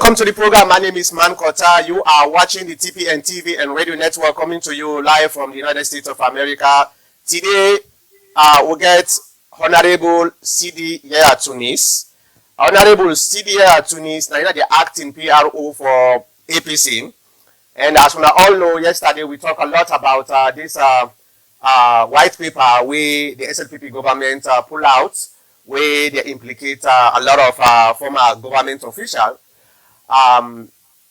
Welcome to the program. My name is Mankota. You are watching the TPN TV and radio network coming to you live from the United States of America. Today, we get Honorable Sidi Yahya Tunis. Honorable Sidi Yahya Tunis, now the acting PRO for APC. And as we all know, yesterday we talked a lot about this white paper where the SLPP government pull out, where they implicate a lot of former government officials.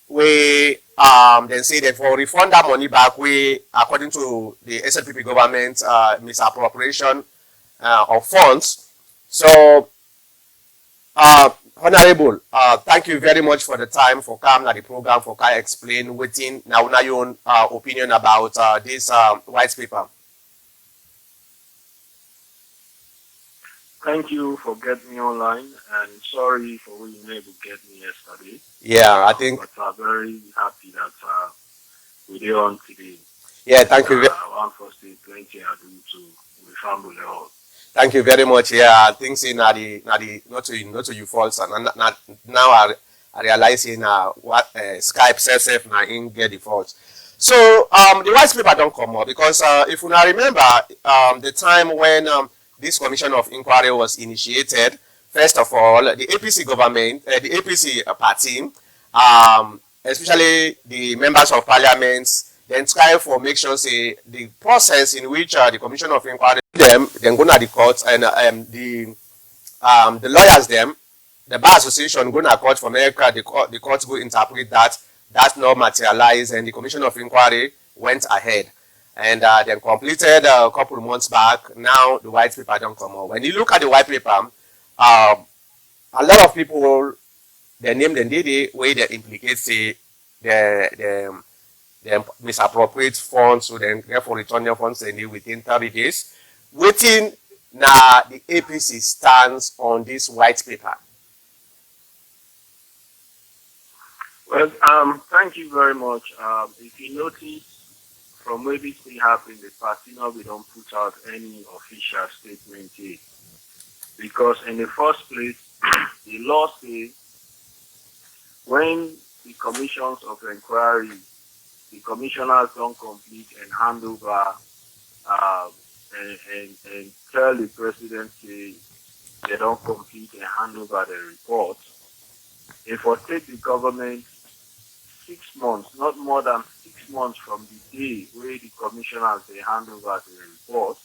We then say that for refund that money back, we, according to the SLPP government, misappropriation of funds. So, Honorable, thank you very much for the time for coming at the program for explain waiting now your own opinion about this white paper. Thank you for getting me online, and sorry for being able to get me yesterday. Yeah, I think. But I'm very happy that we're on today. Yeah, thank you. One for say plenty I do to the family all. Thank you very much. Yeah, I think say not to you fault, and now I realizing what Skype says now in get the fault. So the white paper don't come up because if you now remember the time when this commission of inquiry was initiated. First of all, the APC government, the APC party, especially the members of parliament, then try for make sure say the process in which the commission of inquiry then go to the courts and the lawyers them, the bar association go to court for America, the courts go interpret that not materialized, and the commission of inquiry went ahead. And then completed a couple of months back. Now the white paper don't come out. When you look at the white paper, a lot of people, they name them Didi, where they implicate say the misappropriate funds, so then therefore return your funds within 30 days. Waiting now the APC stands on this white paper. Well, thank you very much. If you notice, from where this thing happened, the party now we don't put out any official statement here. Because in the first place, the law says when the commissions of inquiry, the commissioners don't complete and hand over and tell the president they don't complete and hand over the report, if I take the government 6 months, not more than 6 months from the day where the commissioners they hand over the report,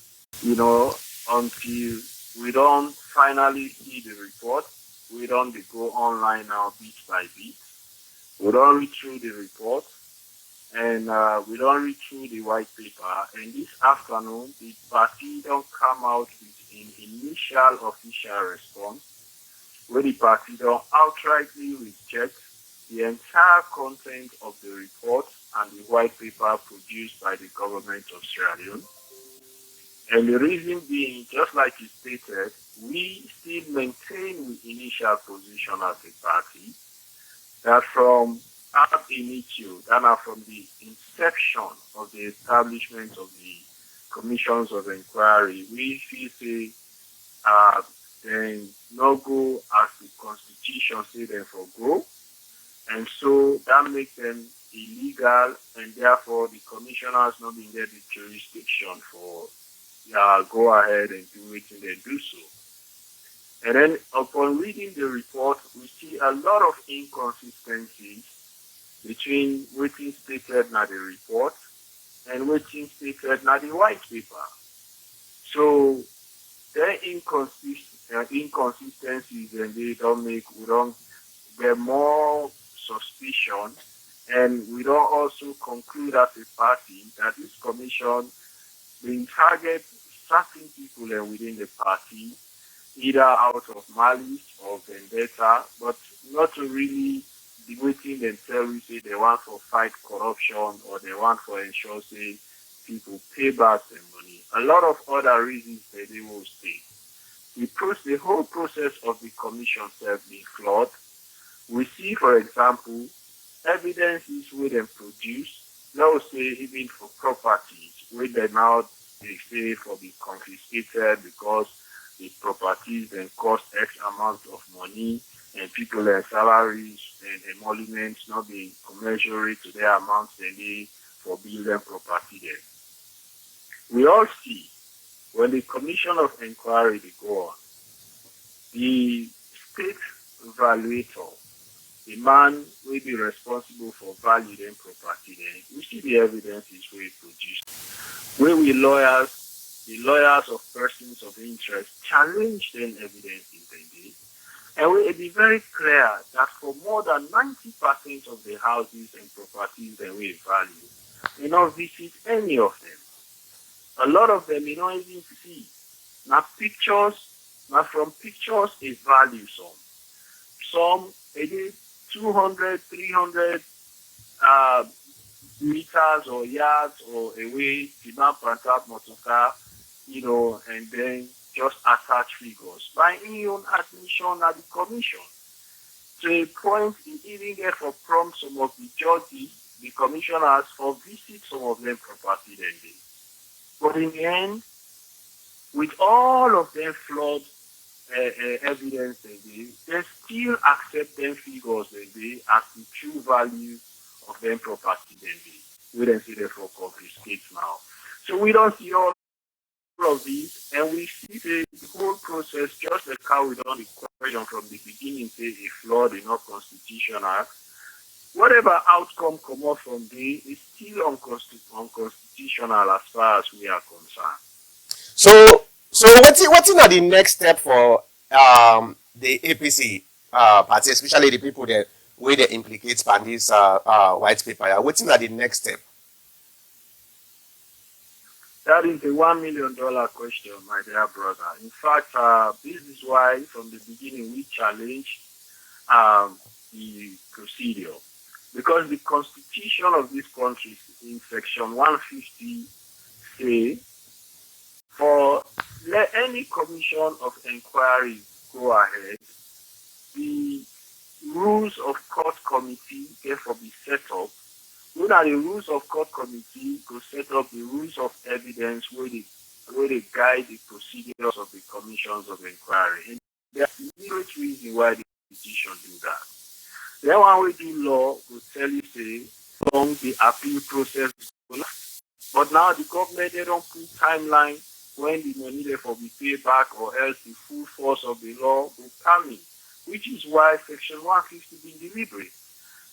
until we don't finally see the report, we don't go online now bit by bit. We don't read through the report, and we don't read through the white paper. And this afternoon, the party don't come out with an initial official response, where the party don't outrightly reject the entire content of the report and the white paper produced by the government of Sierra Leone. And the reason being, just like you stated, we still maintain the initial position as a party that from ab initio, that from the inception of the establishment of the commissions of inquiry, we feel say then no go as the constitution say them for go. And so that makes them illegal, and therefore the commissioners not being get the jurisdiction for go ahead and do it, and they do so. And then upon reading the report, we see a lot of inconsistencies between what's stated in the report and what's stated in the white paper. So their inconsistencies, and they we don't get more suspicion, and we don't also conclude as a party that this commission will target certain people within the party, either out of malice or vendetta, but not to really be waiting themselves say they want to fight corruption or they want to ensure say people pay back their money. A lot of other reasons that they will say. The whole process of the commission has been flawed. We see, for example, evidences where they produce, let us say even for properties, where they say for be confiscated because the properties then cost X amount of money and people their salaries emoluments, not be commensurate to their amounts they need for building property there. We all see when the commission of inquiry they go on, the state valuator, the man will be responsible for valuing property then, we see the evidence is we produce. Where we lawyers, the lawyers of persons of interest challenge them evidence in the day. And we will be very clear that for more than 90% of the houses and properties that we value, we not visit any of them. A lot of them you don't even see. Now pictures, now from pictures they value some. Some it is 200, 300 meters or yards or away, Timan Pantap Motoka, and then just attach figures by any own admission at the commission. To a point, it even get for prompt some of the judges, the commissioners, for visit some of them property then day. But in the end, with all of them flawed evidence they still accept them figures as the true value of them property we don't see them for confiscate now. So we don't see all of these, and we see the whole process just like how we done the question from the beginning, say a flawed, not constitutional. Whatever outcome come out from there is still unconstitutional as far as we are concerned. So what's in the next step for the APC party, especially the people that where they implicate on this white paper? What's in the next step? That is a $1 million question, my dear brother. In fact, this is why from the beginning we challenged the procedure. Because the constitution of this country in section 150 say for let any commission of inquiry go ahead, the rules of court committee therefore be set up. When are the rules of court committee go set up the rules of evidence where they guide the procedures of the commissions of inquiry. And there's immediate reason why the petition do that. Then one we do law will tell you say long the appeal process will last. But now the government they don't put timeline when the money therefore be paid back, or else the full force of the law will come in, which is why section 150 been deliberate.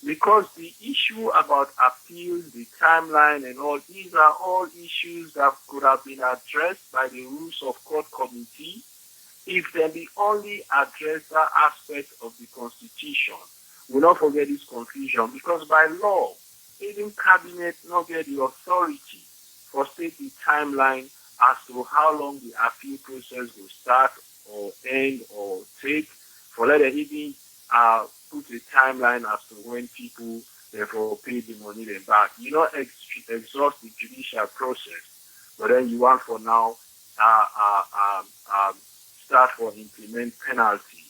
Because the issue about appeals, the timeline and all, these are all issues that could have been addressed by the rules of court committee if they be only address that aspect of the constitution. We'll not forget this confusion, because by law, even cabinet not get the authority for state the timeline as to how long the appeal process will start or end or take, for let them even put a timeline as to when people therefore pay the money then back. You not exhaust the judicial process, but then you want for now start for implement penalty.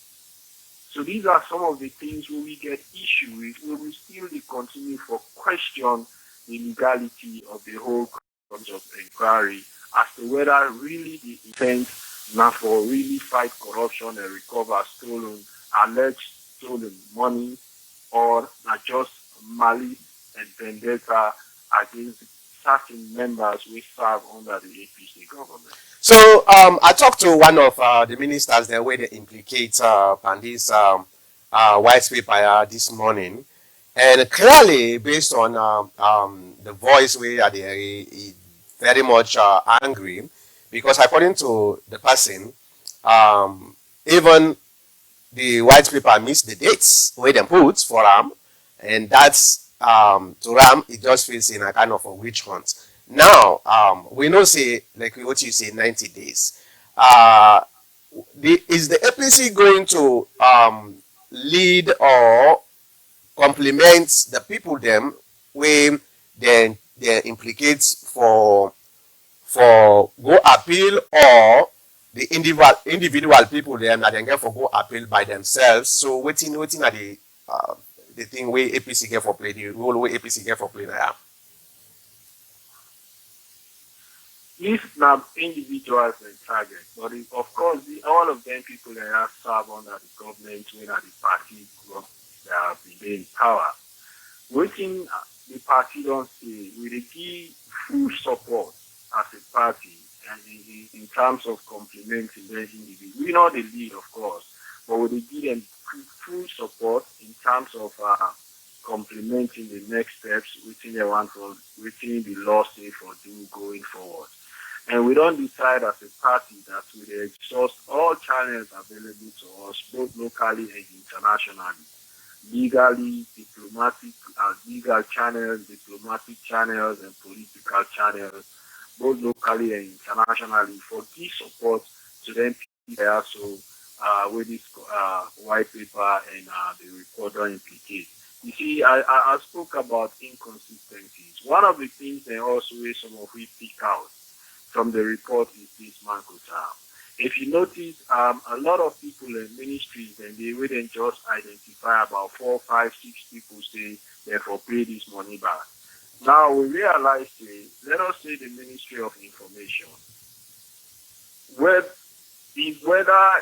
So these are some of the things where we get issue with, where we still continue for question the legality of the whole process of inquiry as to whether really the intent now for really fight corruption and recover alleged stolen money, or not just malice and vendetta against certain members we serve under the APC government. So I talked to one of the ministers there where they implicate on this white paper this morning, and clearly based on the voice where they are very much angry, because according to the person, even the white paper missed the dates where they put for Ram, and that's to Ram it just feels in a kind of a witch hunt. Now we know say like what you say 90 days. Is the APC going to lead or complement the people them when they implicates for go appeal, or the individual people there that they get for go appeal by themselves? So waiting are the thing where APC get for play, the role where APC get for play now. If not individuals and target, but of course all of them people that are serve under the government when are the party that have been in power. Waiting the party don't say, we dey give full support as a party and in terms of complementing the individual. We know the lead, of course, but we dey give them full support in terms of complementing the next steps within the want for within the law say for do going forward. And we don't decide as a party that we exhaust all channels available to us, both locally and internationally. Legally, diplomatic, legal channels, diplomatic channels, and political channels, both locally and internationally, for this support to them people also with this white paper and the report don't implicate. You see, I spoke about inconsistencies. One of the things that also some of we pick out from the report is this Mankota. If you notice, a lot of people in ministries, and they wouldn't just identify about 4, 5, 6 people say, therefore pay this money back. Now we realize, let us say the Ministry of Information. Whether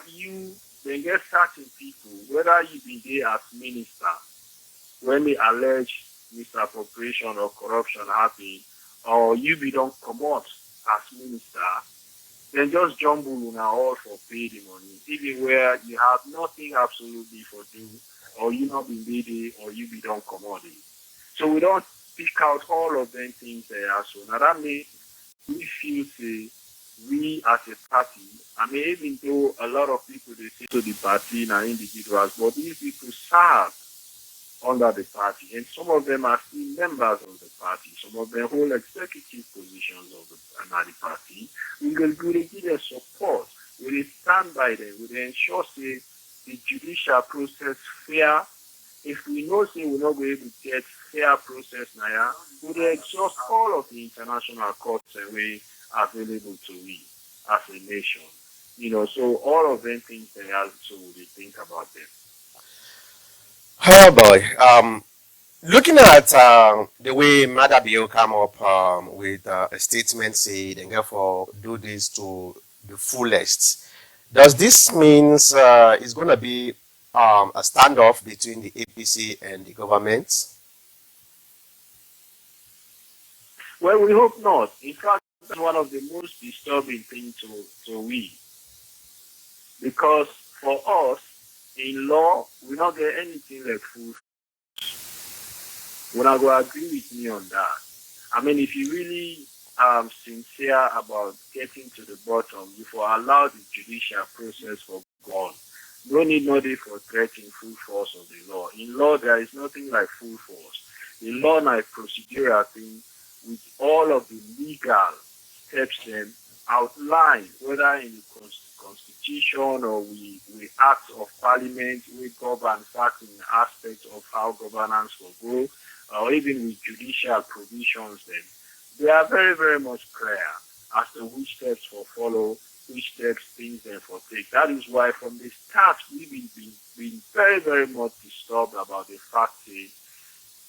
you then get certain people, whether you be there as minister, when they allege misappropriation or corruption happen, or you be don't come out as minister, then just jumble on all for pay the money, even where you have nothing absolutely for do, or you not been paid, or you be don't come out. So we don't pick out all of them things there. So now that means we feel say we as a party, I mean, even though a lot of people they say to the party and individuals, but these people serve under the party, and some of them are still members of the party. Some of them hold executive positions of the party. We will give them support. We will stand by them. We will ensure say the judicial process fair. If we know say we're not going to get fair process now, we will exhaust all of the international courts and way available to we as a nation. So all of them things they also we think about them. Oh boy. Looking at the way Madabio come up with a statement say they therefore do this to the fullest, does this means it's going to be a standoff between the APC and the government? Well, we hope not. In fact, that's one of the most disturbing things to we. Because for us, in law, we not get anything like full. We're not going to agree with me on that. I mean, if you really sincere about getting to the bottom, you for allow the judicial process for go on. No need nothing for threatening full force of the law. In law, there is nothing like full force. The law is a procedural thing with all of the legal steps then outlined, whether in the constitution or we acts of parliament, we govern certain aspects of how governance will go, or even with judicial provisions then. They are very, very much clear as to which steps for follow, which steps things then for take. That is why from the start we've been very, very much disturbed about the fact that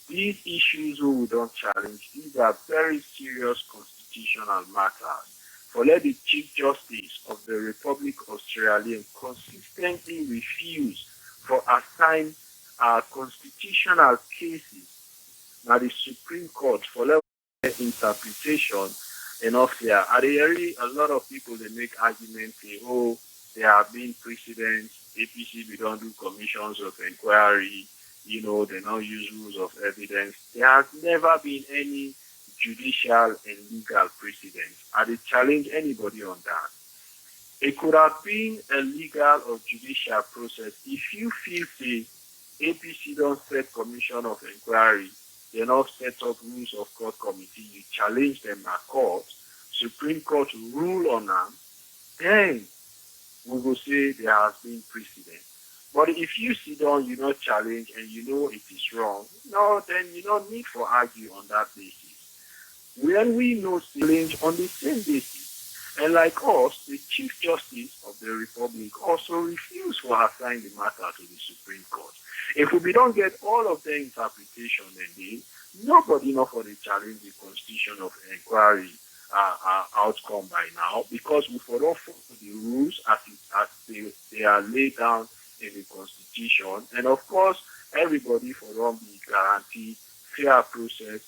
these issues we don't challenge, these are very serious constitutional matters. For let the Chief Justice of the Republic of Sierra Leone consistently refuse for assign constitutional cases now the Supreme Court for level interpretation enough here. At the area, a lot of people they make arguments say, oh, there have been precedents, APC we don't do commissions of inquiry, they don't use rules of evidence. There has never been any judicial and legal precedents. I did challenge anybody on that. It could have been a legal or judicial process. If you feel say APC don't set commission of inquiry, they not set up rules of court committee, you challenge them at court, Supreme Court rule on them, then we will say there has been precedent. But if you sit down, you not challenge and you know it is wrong, no, then you don't need to argue on that basis. When we know challenge on the same basis, and like us, the Chief Justice of the Republic also refused to assign the matter to the Supreme Court. If we don't get all of their interpretation, then nobody know for the challenge the constitution of inquiry outcome by now, because we don't follow the rules as they are laid down in the constitution. And of course, everybody for them be guaranteed fair process,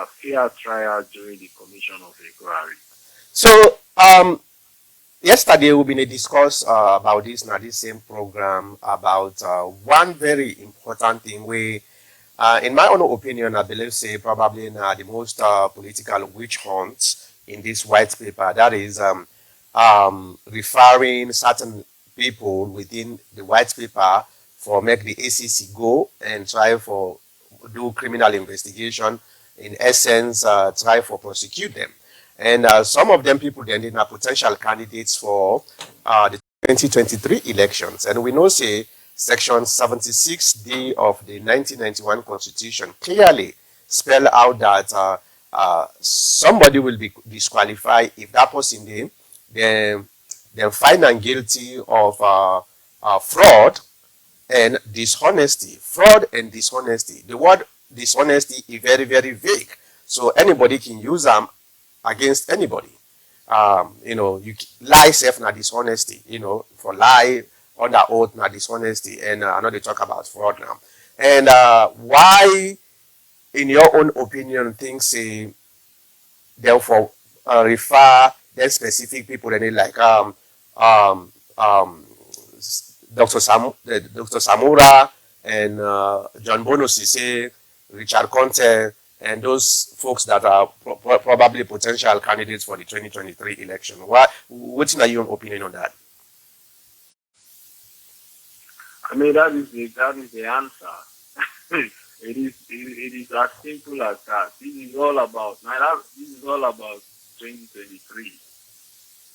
fair trial during the commission of inquiry. So yesterday we've been discuss about this now this same program about one very important thing we in my own opinion, I believe say probably the most political witch hunt in this white paper. That is referring certain people within the white paper for make the ACC go and try for do criminal investigation. In essence, try for prosecute them. And some of them people then are potential candidates for the 2023 elections. And we know say Section 76D of the 1991 Constitution clearly spell out that somebody will be disqualified if that person then find and guilty of fraud and dishonesty. Fraud and dishonesty. The word dishonesty is very, very vague. So anybody can use them against anybody. You lie self na dishonesty, for lie under oath na dishonesty. And I know they talk about fraud now. And why, in your own opinion, things say therefore refer then specific people and like Dr. Samura and John Bono Sise, Richard Conte, and those folks that are probably potential candidates for the 2023 election. What's your opinion on that? I mean, that is the answer. It is as simple as that. This is all about 2023.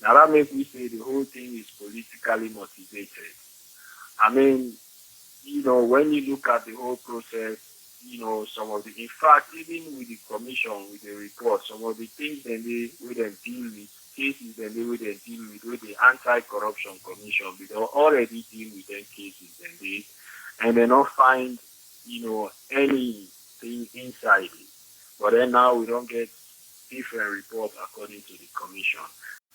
Now that makes me say the whole thing is politically motivated. I mean, when you look at the whole process, some of in fact, even with the commission, with the report, some of the things that they would deal with, cases that they would deal with the anti-corruption commission, they already deal with them cases and they not find, anything inside it. But then now we don't get different reports according to the commission.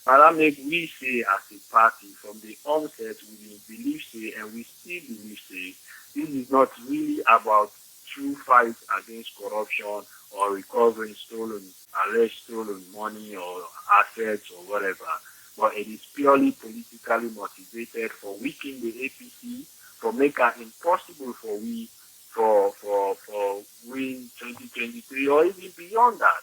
But that make we say as a party from the onset, we believe say, and we still believe say, this is not really about true fight against corruption or recovering alleged stolen money or assets or whatever. But it is purely politically motivated for weakening the APC, for making it impossible for win 2023 or even beyond that.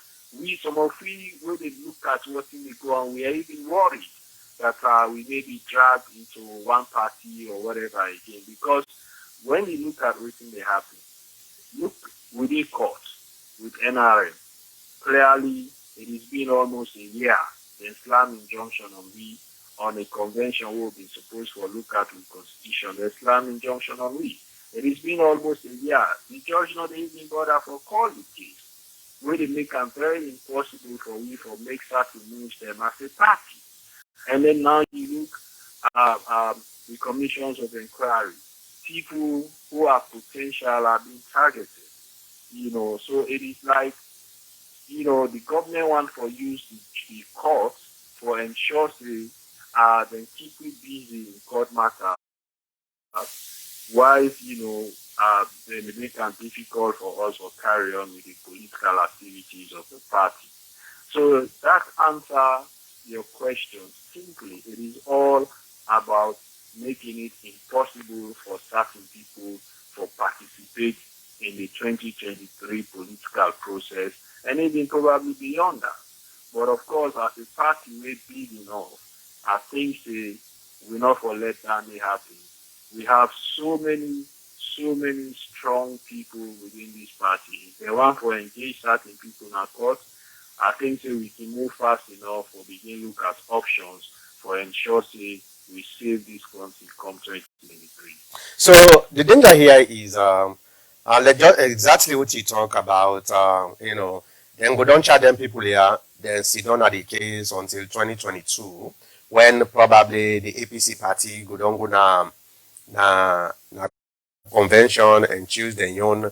Some of we when they look at what's in the go on, we are even worried that we may be dragged into one party or whatever again. Because when you look at what may happen, look within court with NRM, clearly it has been almost a year. The Islam injunction on a convention we have been supposed to look at with constitution. The Islam injunction on we. It has been almost a year. The judge not even bother for call the case. Where they make it very impossible for we for make certain moves them as a party. And then now you look at the commissions of inquiry. People who are potential are being targeted. So it is like, the government want for use the court for ensure they keep it busy in court matter. While, they make it difficult for us to carry on with the political activities of the party. So that answer your question simply. It is all about making it impossible for certain people to participate in the 2023 political process and even probably beyond that. But of course, as a party we're big enough, I think we not for let that happen. We have so many strong people within this party. If they want to engage certain people in our court, I think we can move fast enough for begin look at options for ensure we save this country come 2023. So the danger here is exactly what you talk about. Then go don't charge them people here, then sit down at the case until 2022, when probably the APC party go down go na convention and choose their own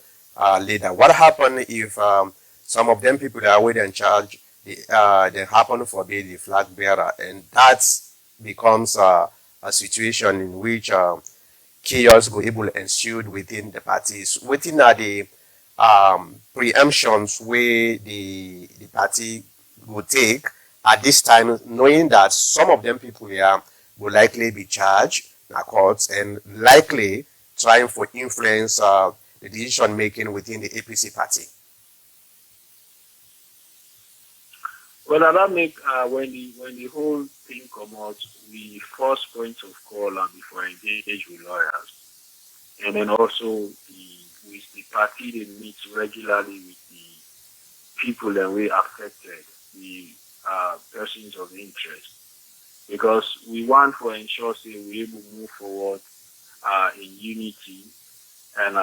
leader. What happened if some of them people that were in charge, they happen to forbid the flag bearer, and that becomes a situation in which chaos go able ensued within the parties. Within are the preemptions where the party will take at this time, knowing that some of them people here will likely be charged in courts and likely trying for influence the decision making within the APC party. Well, that make when the whole thing come out, we first point of call and before engage with lawyers, and then also with the party they meet regularly with the people that we affected, the persons of interest, because we want to ensure say we able to move forward in unity and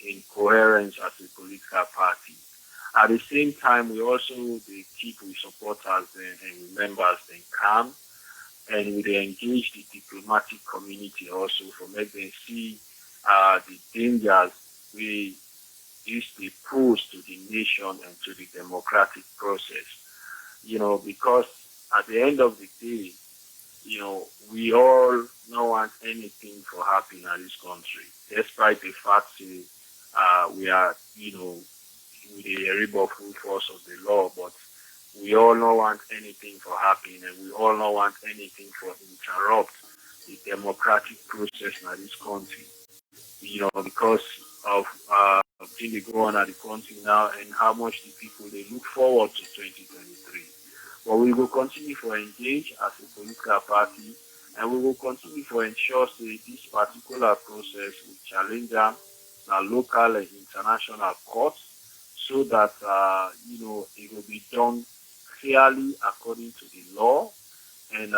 in coherence as a political party. At the same time, we also the keep we supporters and members then calm, and we engage the diplomatic community also for make them see the dangers we used to pose to the nation and to the democratic process. Because at the end of the day, we all don't want anything for happen in this country, despite the fact that we are, with the terrible full force of the law, but we all don't want anything for happen, and we all don't want anything for interrupt the democratic process in this country. Because of things that go on at the country now and how much the people they look forward to 2023. But we will continue to engage as a political party, and we will continue to ensure that this particular process will challenge them local and international courts, so that it will be done fairly according to the law, and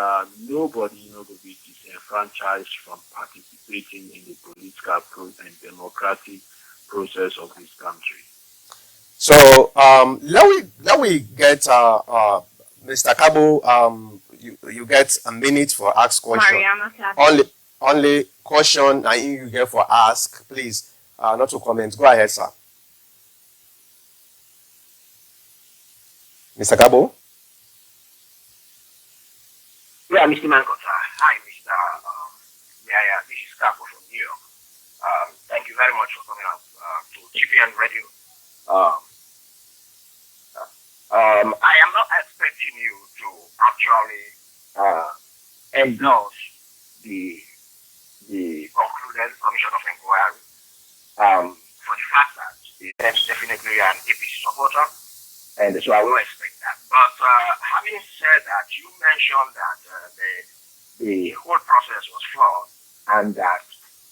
nobody will be disenfranchised from participating in the political and democratic process of this country. So let we get Mr. Kabo. You get a minute for ask question. Only question and you get for ask, please. Not to comment. Go ahead, sir. Mr. Kabo. Yeah, Mr. Mankota. Hi, Mr. Yahya. This is Kabo from New York. Thank you very much for coming out to GPN Radio. I am not expecting you to actually endorse the concluded commission of inquiry for the fact that it's definitely an APC supporter, and so I will expect that. But having said that, you mentioned that the whole process was flawed and that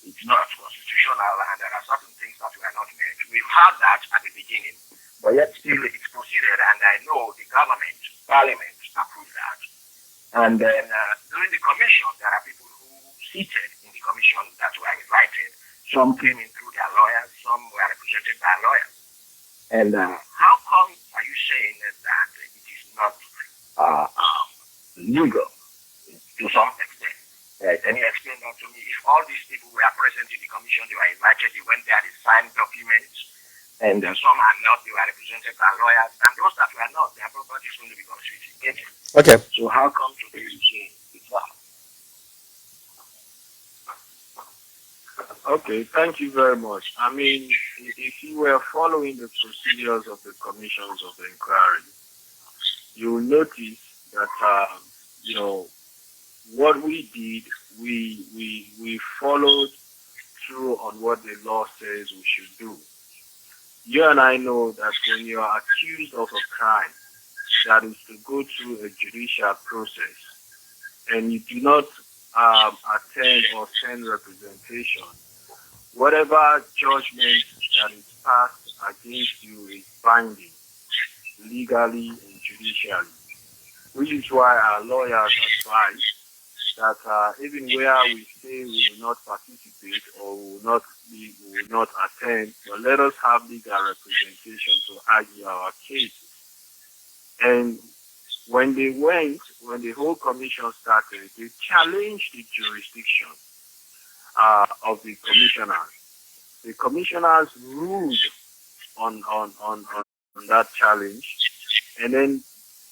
it's not constitutional and there are certain things that were not met. We've had that at the beginning, but yet still it's proceeded, and I know the government, parliament approved that. And then during the commission, there are people who seated in the commission that were invited. Some came in through their lawyers, some were represented by lawyers. And how come are you saying that it is not legal to some extent? Can you explain that to me? If all these people were present in the commission, they were invited, they went there, they signed documents, and some are not, they were represented by lawyers, and those that were not, their property is going to be confiscated. Okay. So how come to this it's not? Okay, thank you very much. I mean, if you were following the procedures of the commissions of the inquiry, you will notice that what we did, we followed through on what the law says we should do. You and I know that when you are accused of a crime, that is to go through a judicial process, and you do not attend or send representation, whatever judgment that is passed against you is binding, legally and judicially. Which is why our lawyers advise that even where we say we will not participate or we will not attend, but let us have legal representation to argue our cases. And when the whole commission started, they challenged the jurisdiction of the commissioners. The commissioners ruled on that challenge, and then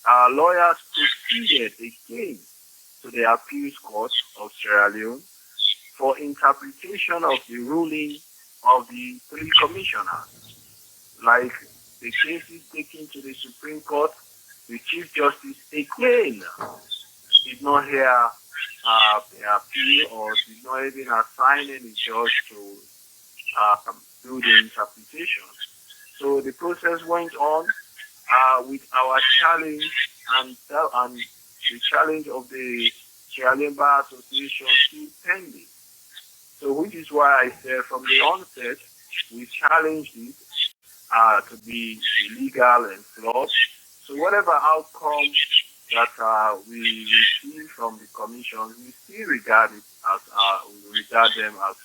our lawyers proceeded again to the appeals court of Sierra Leone for interpretation of the ruling of the three commissioners. Like the cases taken to the Supreme Court, the Chief Justice again did not hear the appeal or did not even assign any judge to do the interpretation. So the process went on with our challenge and the challenge of the Sierra Leone Bar Association still pending. So which is why I said from the onset, we challenged it to be illegal and flawed. So whatever outcome that we receive from the commission, we still regard it as we regard them as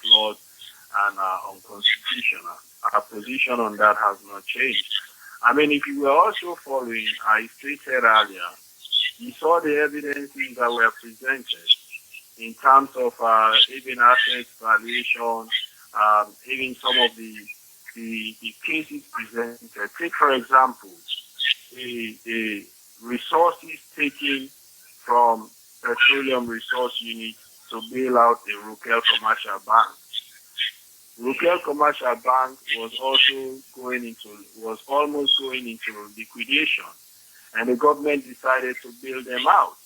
flawed and unconstitutional. Our position on that has not changed. I mean, if you were also following, I stated earlier, you saw the evidences that were presented in terms of even asset valuation, even some of the cases presented. Take, for example, the resources taken from Petroleum Resource Unit to bail out the Rokel Commercial Bank. Rokel Commercial Bank was almost going into liquidation, and the government decided to bail them out.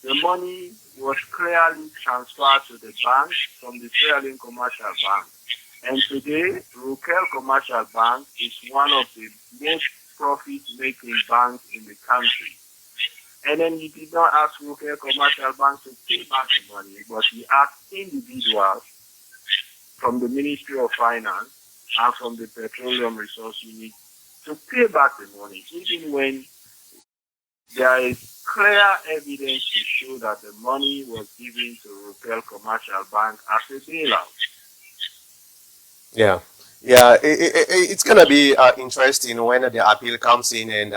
The money was clearly transferred to the bank from the Sierra Leone Commercial Bank. And today, Rokel Commercial Bank is one of the most profit-making banks in the country. And then he did not ask Rokel Commercial Bank to pay back the money, but he asked individuals from the Ministry of Finance and from the Petroleum Resource Unit to pay back the money, even when there is clear evidence to show that the money was given to Rokel Commercial Bank as a bailout. Yeah, it's gonna be interesting when the appeal comes in and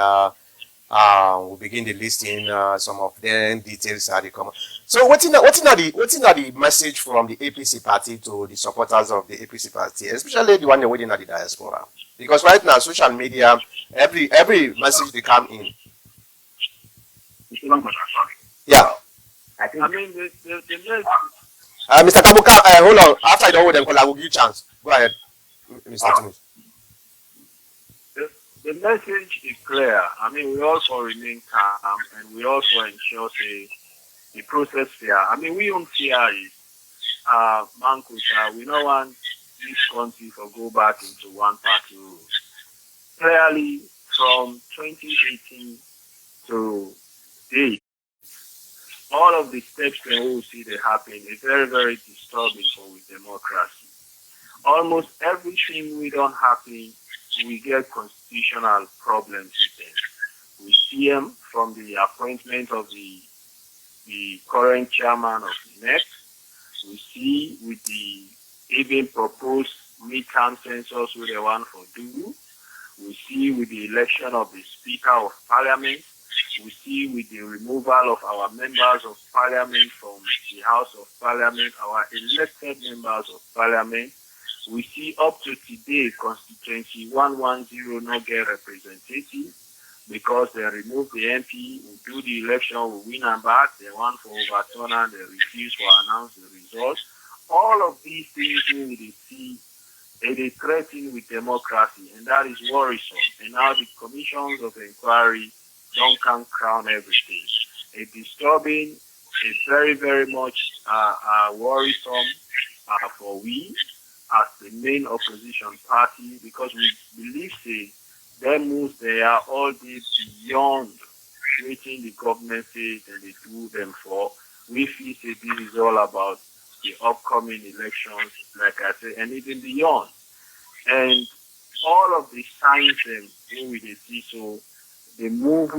we begin the listing some of them details are the common. So what's in the message from the APC party to the supporters of the APC party, especially the one within the diaspora? Because right now social media, every message they come in. Yeah. I mean, Mr. Kamuka, hold on. After I don't hold them, I will give you a chance. Go ahead, Mr. Tunis. The message is clear. I mean, we also remain calm and we also ensure the process fair. I mean, we don't fear is Mankota. We don't want this country to go back into one party rules. Clearly, from 2018 to date, all of the steps that we will see that happen is very, very disturbing for democracy. Almost everything we don't happen, we get constitutional problems with them. We see them from the appointment of the current chairman of the NEC. We see with the even proposed midterm census with the one for Dugu. We see with the election of the Speaker of Parliament. We see with the removal of our members of Parliament from the House of Parliament, our elected members of Parliament. We see up to today, constituency 110 not get representative because they remove the MP, we do the election, we win and back, they want for overturn and they refuse to announce the results. All of these things we see they threaten with democracy, and that is worrisome. And now the commissions of inquiry don't come crown everything. A disturbing, a very, very much worrisome for we as the main opposition party, because we believe them moves they are all day beyond waiting the government says and they do them for. We feel this is all about the upcoming elections, like I said, and even beyond. And all of the signs and we see, so they move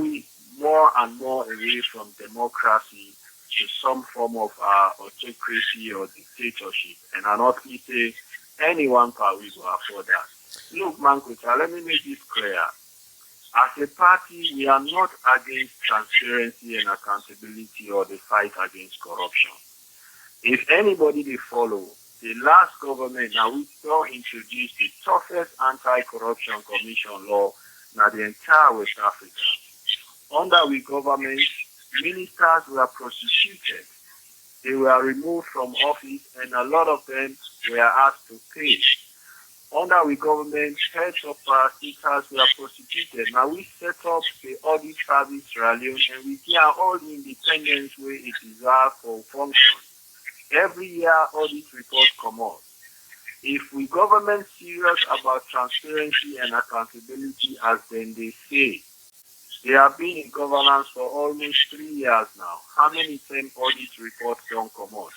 more and more away from democracy to some form of autocracy or dictatorship. And I not say anyone can will afford that. Look, Mankota, let me make this clear. As a party, we are not against transparency and accountability or the fight against corruption. If anybody they follow, the last government, now we don't introduce the toughest anti-corruption commission law in the entire West Africa. Under we government, ministers were prosecuted they were removed from office, and a lot of them were asked to pay. Under our government, heads of parastatals were prosecuted. Now we set up the audit service Sierra Leone, and we give all the independence where it deserves for function. Every year audit report come out. If we government serious about transparency and accountability, as then they say, they have been in governance for almost 3 years now. How many time audit reports don't come out?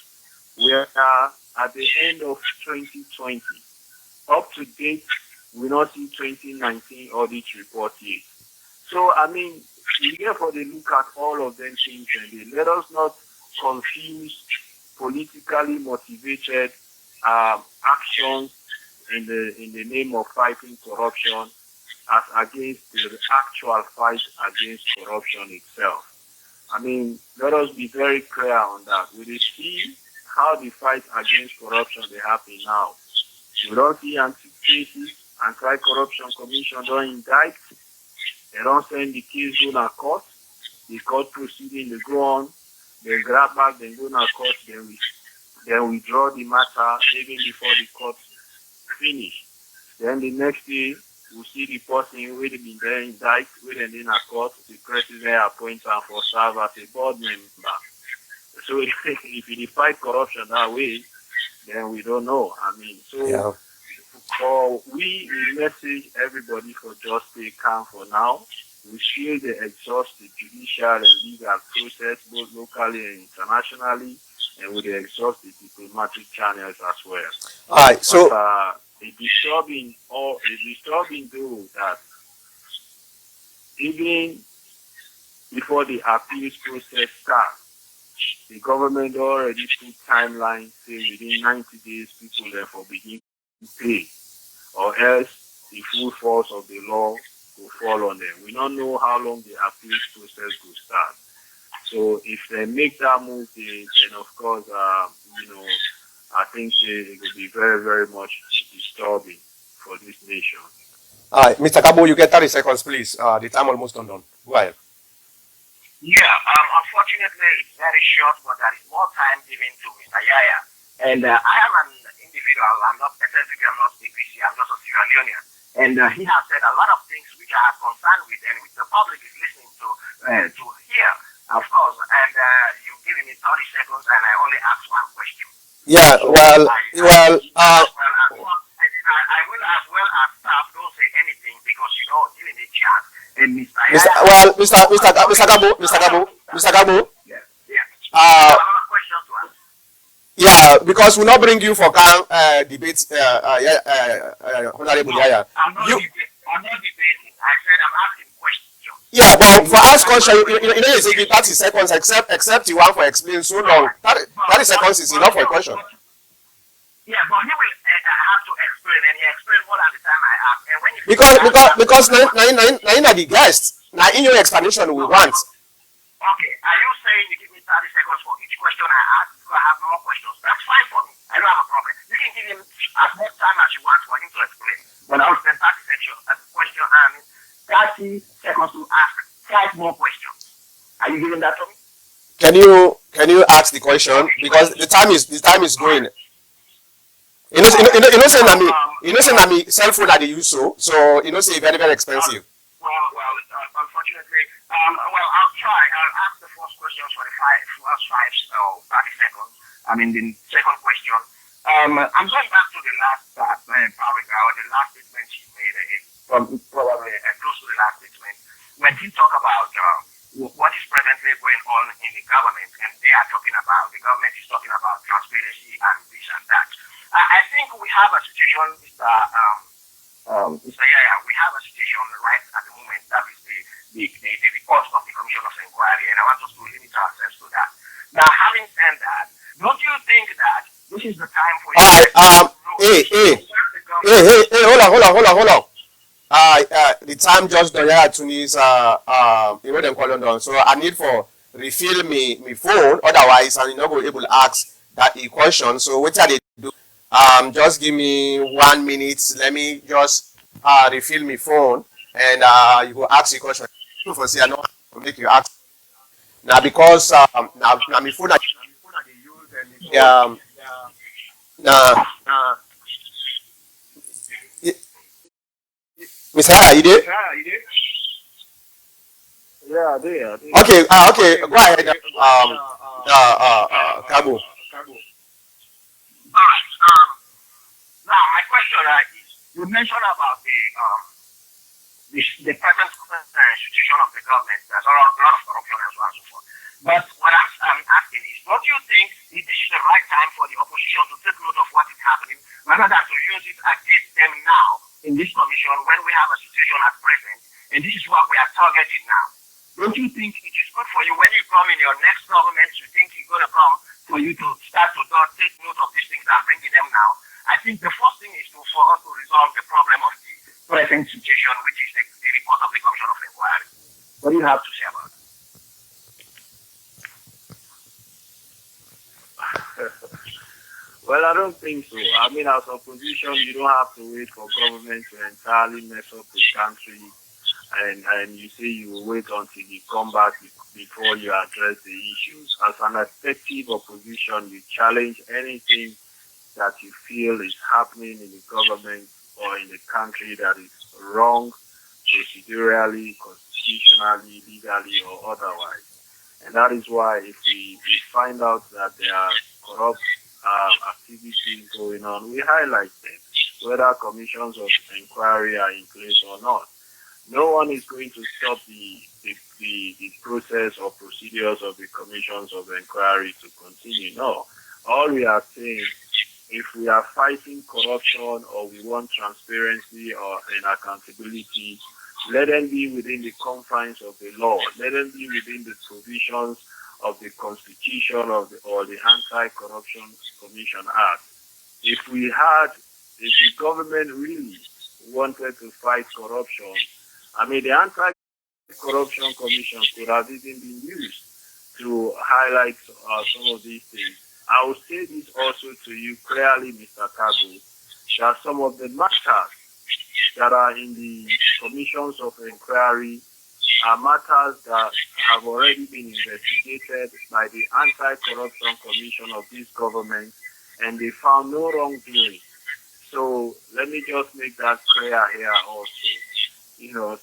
We are at the end of 2020. Up to date, we not see 2019 audit report yet. So, I mean, we therefore they look at all of them things and they let us not confuse politically motivated actions in the name of fighting corruption as against the actual fight against corruption itself. I mean, let us be very clear on that. We see how the fight against corruption they happen now. We don't see cases, anti-corruption commission don't indict. They don't send the case to the court. The court proceeding, they go on. They grab back, they go to court, then withdraw the matter even before the court finish. Then the next day, we see the person who will be there indict, within in a court, the president appoints her for serve as a board member. So if you fight corruption that way, then we don't know. I mean, so Yeah. for we message everybody for just stay calm for now. We feel they exhaust the judicial and legal process both locally and internationally, and we exhaust the diplomatic channels as well. All right. So But, it's disturbing though that even before the appeals process starts, the government already put timeline say within 90 days people therefore begin to pay, or else the full force of the law will fall on them. We don't know how long the appeals process will start. So if they make that move, then of course, I think it will be very, very much disturbing for this nation. all right, Mr. Kabo, you get 30 seconds, please. The time almost done. Go ahead. Yeah, unfortunately, it's very short, but there is more time given to Mr. Yahya. And I am an individual. I'm not specifically, I'm not APC, I'm just a Sierra Leonean. And he has said a lot of things which I have concerned with and which the public is listening to hear, of course. And you've given me 30 seconds and I only ask one question. Yeah, So well, I will as well as staff don't say anything because giving a chance. And Mr. Mr. Kabo, Yeah, yeah. uh, Another question to ask. yeah, because we not bring you for debates, Honorable Yahya. I'm not debating. I said I'm asking questions. Yeah, but for ask question, you know, you say 30 seconds, except you want to explain so long. 30 seconds is enough for a question. Yeah, but he will have to explain, and he explained more than the time I asked. And when you Because now the guest, now in your explanation we want. Okay, are you saying you give me 30 seconds for each question I ask? Because I have more questions. That's fine for me. I don't have a problem. You can give him as much time as you want for him to explain. But I will spend 30 seconds as a question and 30 seconds to ask 5 more questions. Are you giving that to me? Can you ask the question, because the time is going. You know say na me cell phone that they use so say very, very expensive. Unfortunately, I'll try. I'll ask the first question for the first 30 seconds. I mean, the second question. I'm going back to the last paragraph, or the last statement she made, probably close to the last statement, when he talked about what is presently going on in the government, and the government is talking about transparency and this and that. I think we have a situation, Mr. Yahya, we have a situation right at the moment. That is the report of the Commission of Inquiry, and I want us to limit ourselves to that. Now, having said that, don't you think that this is the time for you Hold on. The time just done here at Tunis, you know them calling down. So I need for refill me phone, otherwise I'm not going to able to ask that question. So what I do? Just give me 1 minute. Let me just refill my phone, and you go ask the question. For see, I know make you ask now, because now my phone that they use Nah, Miss Yahya, you there? Yeah, they are. Okay, okay, go ahead. Kabu. All right. Now my question is, you mentioned about the present institution of the government. There's a lot of corruption and so on and so forth. But what I'm asking is, don't you think this is the right time for the opposition to take note of what is happening, rather than to use it against them now in this commission when we have a situation at present, and this is what we are targeting now? Don't you think it is good for you when you come in your next government, you think you're going to come for you to start to take note of these things and bringing them now? I think the first thing is for us to resolve the problem of the present situation, which is the report of the Commission of Inquiry. What do you have to say about it? Well, I don't think so. I mean, as opposition, you don't have to wait for government to entirely mess up the country, and you say you will wait until you come back before you address the issues. As an effective opposition, you challenge anything that you feel is happening in the government or in the country that is wrong, procedurally, constitutionally, legally, or otherwise. And that is why if we find out that there are corrupt activities going on, we highlight them, whether commissions of inquiry are in place or not. No one is going to stop the process or procedures of the commissions of inquiry to continue. No. All we are saying, if we are fighting corruption or we want transparency or accountability, let them be within the confines of the law. Let them be within the provisions of the Constitution or the Anti-Corruption Commission Act. If the government really wanted to fight corruption, I mean, the Anti-Corruption Commission could have even been used to highlight some of these things. I will say this also to you clearly, Mr. Kabu, that some of the matters that are in the commissions of inquiry are matters that have already been investigated by the Anti-Corruption Commission of this government, and they found no wrongdoing. So let me just make that clear here also.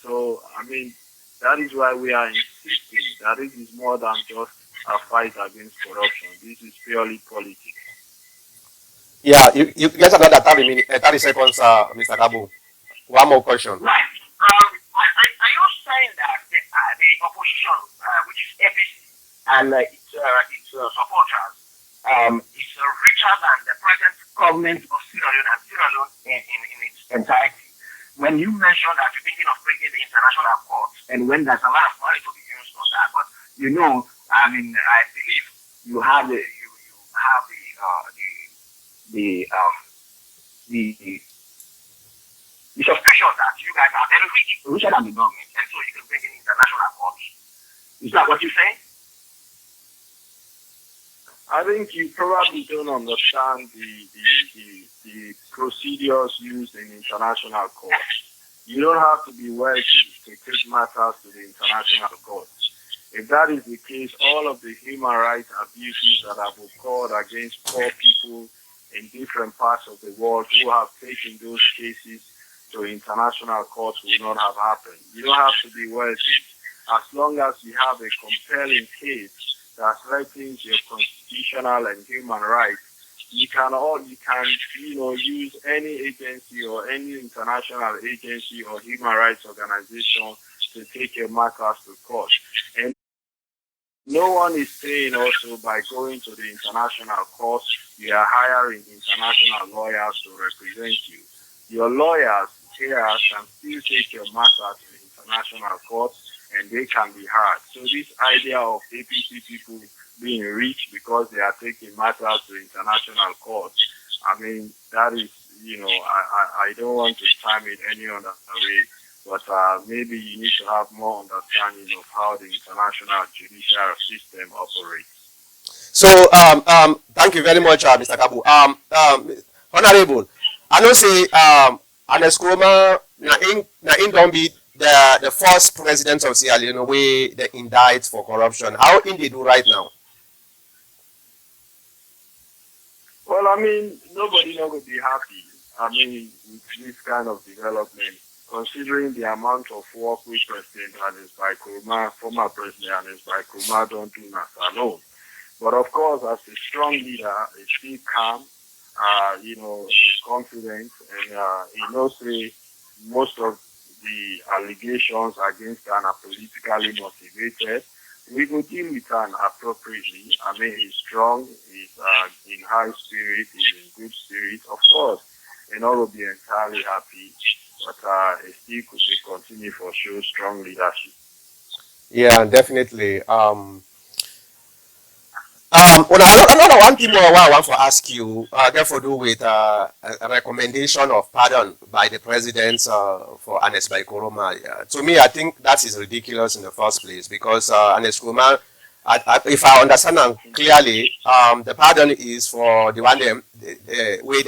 So I mean, that is why we are insisting that it is more than just a fight against corruption. This is purely politics. Yeah, you get another 30 seconds, Mr. Kabu. One more question. Right. Are you saying that the opposition, which is APC, and its supporters, is richer than the present government of Sierra Leone and Sierra Leone in its entirety? When you mention that you're thinking of bringing the international court, and when there's a lot of money to be used for that, but I believe you have the suspicion that you guys are very rich, richer than the government, and so you can bring in international courts. Is that what you're saying? I think you probably don't understand the procedures used in international courts. You don't have to be wealthy to take matters to the international courts. If that is the case, all of the human rights abuses that have occurred against poor people in different parts of the world who have taken those cases to international courts will not have happened. You don't have to be wealthy. As long as you have a compelling case that threatens your constitutional and human rights, you can use any agency or any international agency or human rights organization to take your matters to court. And no one is saying also by going to the international court, you are hiring international lawyers to represent you. Your lawyers here can still take your matter to the international court and they can be heard. So this idea of APC people being rich because they are taking matters to international courts, I mean, that is, I don't want to time it any other way, but maybe you need to have more understanding of how the international judicial system operates. So, thank you very much, Mr. Kabu. Honorable, I know say, Anescoma, na in don't be the first president of Sierra Leone way they indict for corruption. How in they do right now? Well, I mean, nobody not going to be happy. I mean, with this kind of development, considering the amount of work which President Anis Nkrumah, former President Anis Nkrumah, don't do not alone. But of course, as a strong leader, he's still calm, he's confident, and he knows most of the allegations against him are politically motivated. We will deal with him appropriately. I mean, he's strong, he's in high spirit, he's in good spirit. Of course, and all will be entirely happy, but he still could be continue for show strong leadership. Yeah, definitely. Another one thing more I want to ask you, therefore do with a recommendation of pardon by the president for Anis Nkrumah. To me, I think that is ridiculous in the first place because Anis Nkrumah, if I understand clearly, the pardon is for the one they wait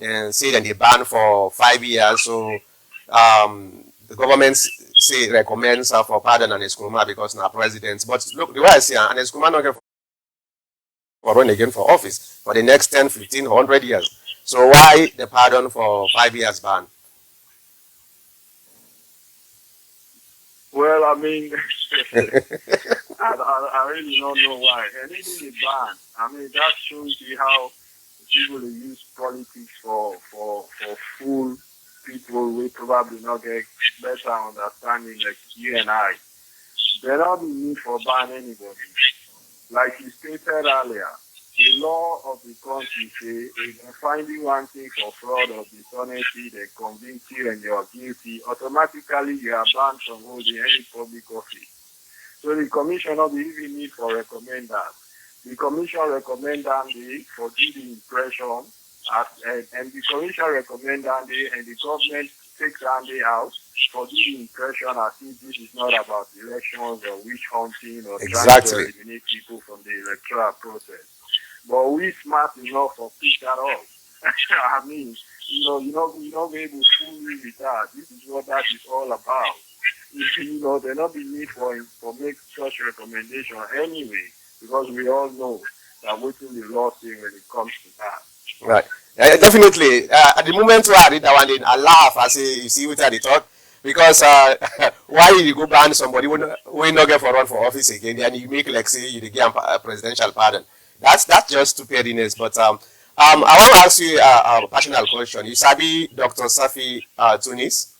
and say that they ban for 5 years. So the government say recommends for pardon Anis Nkrumah because now president. But look, the way I see Anis Nkrumah not get for run again for office for the next 10, 15, 100 years. So why the pardon for 5 years ban? Well, I mean, I really don't know why. And even the ban, I mean, that shows you how people use politics for fool people we probably not get better understanding like you and I. There don't be need for ban anybody. Like you stated earlier, the law of the country say if they find you one thing for fraud or dishonesty, they convict you and you're guilty, automatically you are banned from holding any public office. So the commission not even need for recommend that. The commission recommend that they for do the impression and the commission recommend that they and the government takes that day out for the impression as if this is not about elections or witch hunting or trying to eliminate people from the electoral process. But we smart enough for pick that up. I mean, you're not able to fool me with that. This is what that is all about. There not be need for make such recommendation anyway, because we all know that waiting the law say when it comes to that. Right. Definitely. At the moment where I read that one, I laugh. I say, you see what I talk. Because why you go ban somebody when not get for run for office again, and you make like say you get a presidential pardon? That's just stupidness. But I want to ask you a personal question. You sabi Dr. Safi Tunis?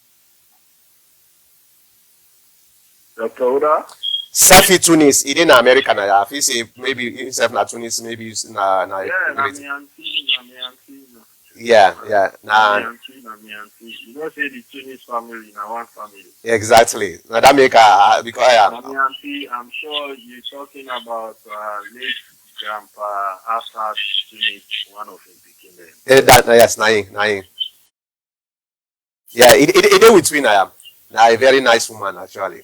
Dr. Oda? Safi Tunis. He in America now. If he say maybe himself na Tunis, maybe he's na. Yeah. Nah. You know, say the Tunis family now one family. Exactly. Now that make because I'm sure you're talking about late grandpa after Tunis, one of him became yes, nine. Yeah, it is between I am. A very nice woman actually.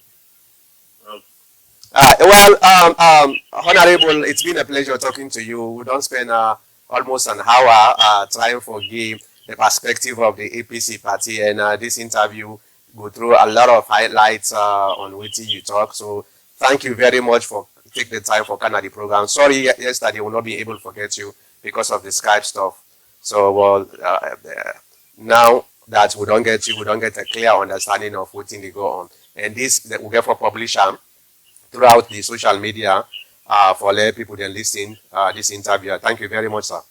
Honorable, it's been a pleasure talking to you. We don't spend almost an hour trying to give the perspective of the APC party, and this interview go through a lot of highlights on which you talk. So thank you very much for taking the time for Canada program. Sorry yesterday will not be able to forget you because of the Skype stuff. So now that we don't get you, we don't get a clear understanding of what thing they go on, and this that we get for publisher throughout the social media for let people then listen this interview. Thank you very much, sir.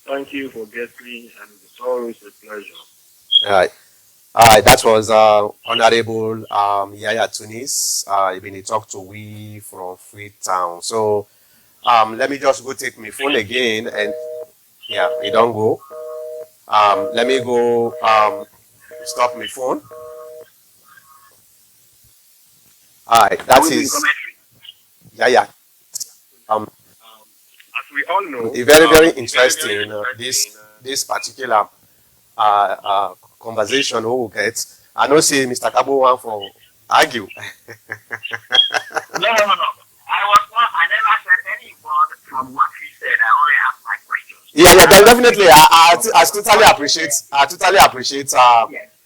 Thank you for getting me, and it's always a pleasure. All right. That was Honorable Yahya Tunis. He talked to we from Freetown. So let me just go take my phone again, and yeah, it don't go. Let me go stop my phone. All right, that is yeah. As we all know, very interesting. This particular conversation who will get. I know see Mr. Kabo want for argue. No. I never said any word from what he said. I only asked my questions. Yeah, definitely. I totally appreciate.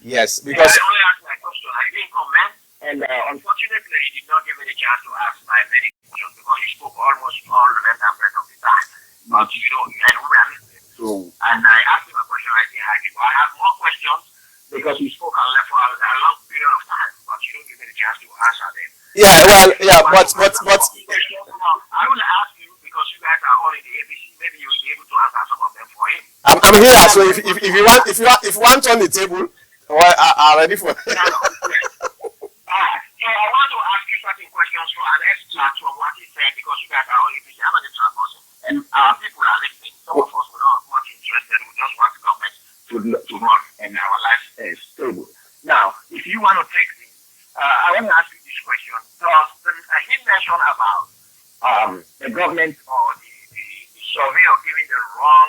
Yes, because I only asked my question. I didn't comment, and unfortunately, he did not give me the chance. chance to ask my many questions because you spoke almost all the length and breadth of the time. But you know, and we were listening. So, and I asked him a question, I think I have more questions because you spoke a long period of time, but you don't give me the chance to answer them. Yeah, well, yeah, but I will ask you because you guys are all in the ABC. Maybe you will be able to answer some of them for him. I'm here, so if you want on the table, well, I'm ready for. So I want to ask you certain questions for an extract from what he said because you guys are all ABC. I'm an extra person, and people are listening. Some of us were not much interested. We just want the government to run and our life is stable. Now, if you want to take this, I want to ask you this question. He mentioned about the government or the survey of giving the wrong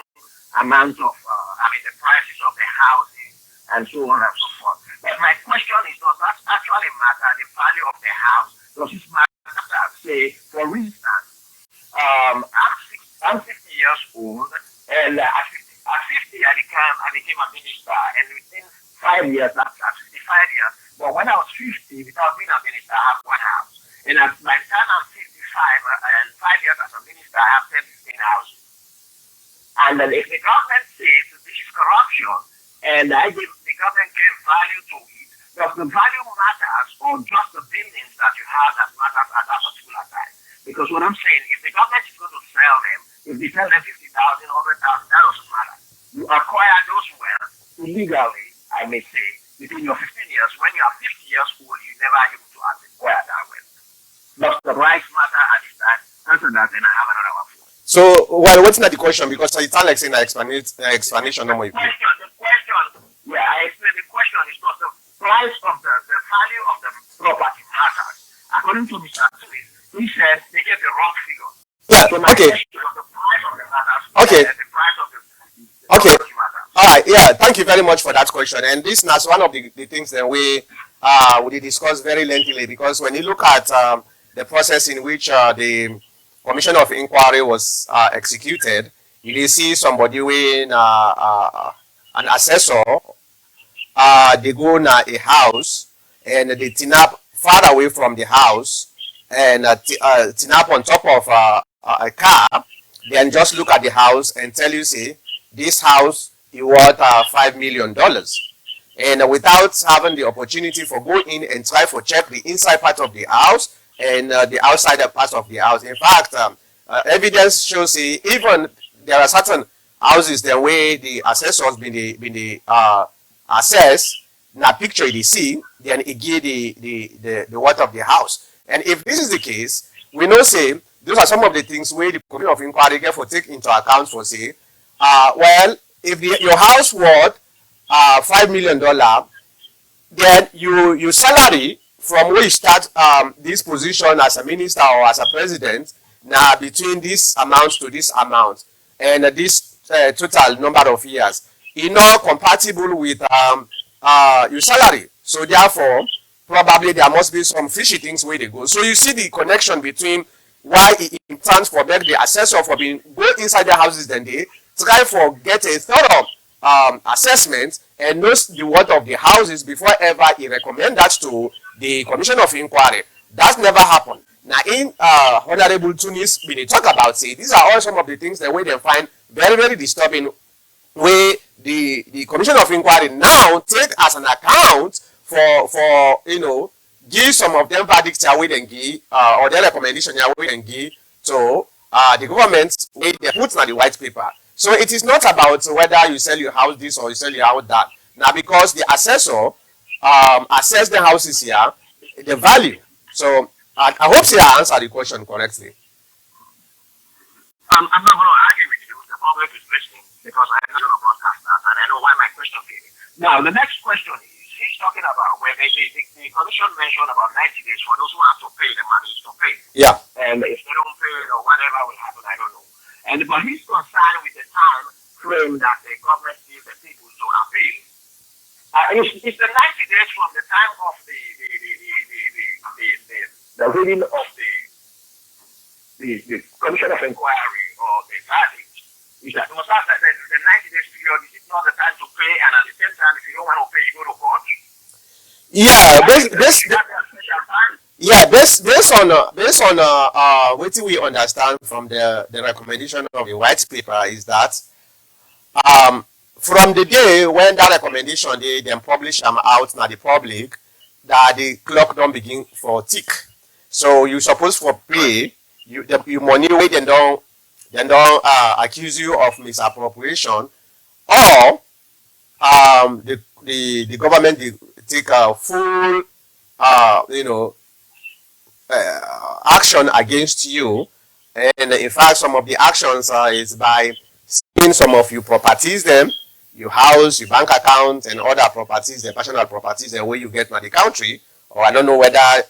amount of, the prices of the houses and so on and so forth. But my question is, does that actually matter, the value of the house? Does it matter, say, for instance, I'm 50 years old, and at 50 I became a minister, and within 5 years, that's 55 years, but when I was 50, without being a minister, I have one house. And by the time I'm 55 and 5 years as a minister, I have 10, 15 houses. And then if the government says this is corruption, and the government gave value to it, does the value matters or just the buildings that you have that matters at that particular time? Because what I'm saying, if the government is going to sell them, if they sell them 50,000, 100,000, that doesn't matter. You acquire those wealth illegally, I may say, within your 15 years. When you are 50 years old, you never able to acquire that wealth. Does the rights matter at this time? Answer that, and I have another one for you. So, well, what's not the question? Because it sounds like saying an explanation. The question, I explained the question is because the price of the value of the property matters. According to Mr. Tunis, he said they get the wrong figure. Yeah, so my okay. question of the price of the matters. Okay. The price of the okay. Matters. All right. Yeah. Thank you very much for that question. And this is one of the things that we discussed very lengthily because when you look at the process in which the Commission of Inquiry was executed, you will see somebody with an assessor. They go in a house and they tin up far away from the house and tin up on top of a car. Then just look at the house and tell you, say, this house is worth $5 million. And without having the opportunity for go in and try for check the inside part of the house and the outside part of the house. In fact, evidence shows even there are certain houses the way the assessors been assess na picture they see, then it give the worth of the house. And if this is the case, we know say those are some of the things where the Commission of Inquiry get for take into account for say, well, if your house worth $5 million, then your salary from where you start this position as a minister or as a president now between this amount to this amount and this total number of years is not compatible with your salary. So therefore, probably there must be some fishy things where they go. So you see the connection between why it stands for beg the assessor for being go inside their houses, then they try for get a thorough assessment and knows the worth of the houses before ever he recommend that to the Commission of Inquiry. That's never happened. Now in Honorable Tunis, when they talk about say these are all some of the things that we they find very, very disturbing where the Commission of Inquiry now take as an account for give some of them verdicts away and give or their recommendation away and give to the government where they put on the white paper. So it is not about whether you sell your house this or you sell your house that. Now because the assessor assess the houses here, the value. So I hope I answered the question correctly. I'm not going to argue with you. The public is listening because I know you're a broadcaster and I know why my question came in. Now, the next question is, he's talking about where the commission mentioned about 90 days for those who have to pay the money to pay. Yeah. And if they don't pay or whatever will happen, I don't know. But he's concerned with the time frame that the government gives the people to appeal. It's the 90 days from the time of the reading of the Commission of Inquiry or the verdict. Was that the 90 days period? Is it not the time to pay, and at the same time, if you don't want to pay, you go to court? Yeah, based on what we understand from the recommendation of the white paper is that from the day when that recommendation they then publish them out now the public that the clock don't begin for tick. So you supposed for pay you money way then don't accuse you of misappropriation or the government they take a full you know action against you, and in fact some of the actions is by seeing some of your properties them, your house, your bank account and other properties, the personal properties the way you get to the country, or I don't know whether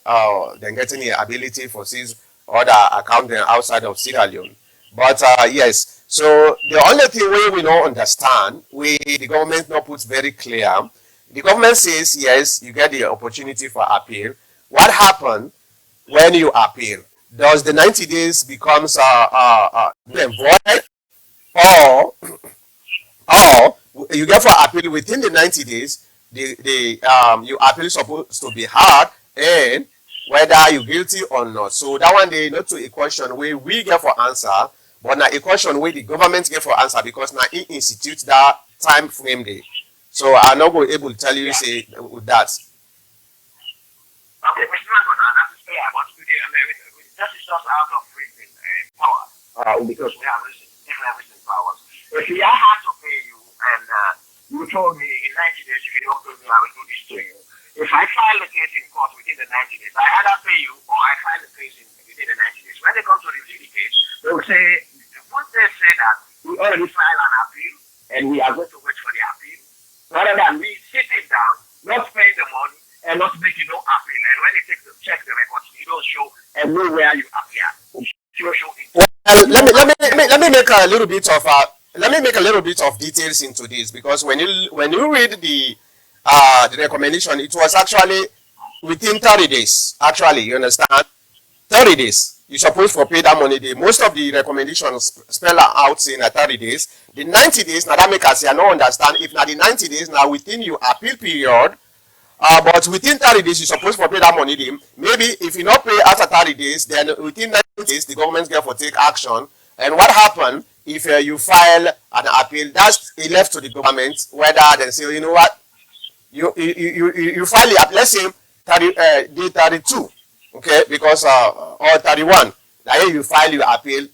they get any ability for seize other account outside of Sierra Leone. But yes, so the only thing we don't understand, the government not puts very clear. The government says yes, you get the opportunity for appeal. What happened when you appeal? Does the 90 days becomes void, or you get for appeal within the 90 days? The your appeal is supposed to be hard and whether you guilty or not. So that one day not to a question where we get for answer, but now a question where the government get for answer because now it institutes that time frame day. So I'm not going to able to tell you say with that. Okay, Mr. Mankota, that is fair, but that is just out of reason power. Because we have different reason powers. If I had to pay you and you told me in 90 days, if you don't pay me, I will do this to you. If I file the case in court within the 90 days, I either pay you or I file the case within the 90 days. When they come to review the case, they will say, once they say that we already filed an appeal and we are going to wait for the appeal, rather than we sitting down, not paying the money, and not making no appeal. And when they check the records, you don't show everywhere you appear. Well, let me make a little bit of details into this, because when you read the recommendation, it was actually within 30 days. Actually, you understand? 30 days. You're supposed to pay that money. Most of the recommendations spell out in 30 days. The 90 days, now that make us don't understand if now the 90 days now within your appeal period. But within 30 days, you're supposed to pay that money. Maybe if you not pay after 30 days, then within 90 days, the government get for take action. And what happened if you file an appeal? That's left to the government whether they say, you know what, you file it. Let's say day 32, okay, because or 31. Like you file your appeal.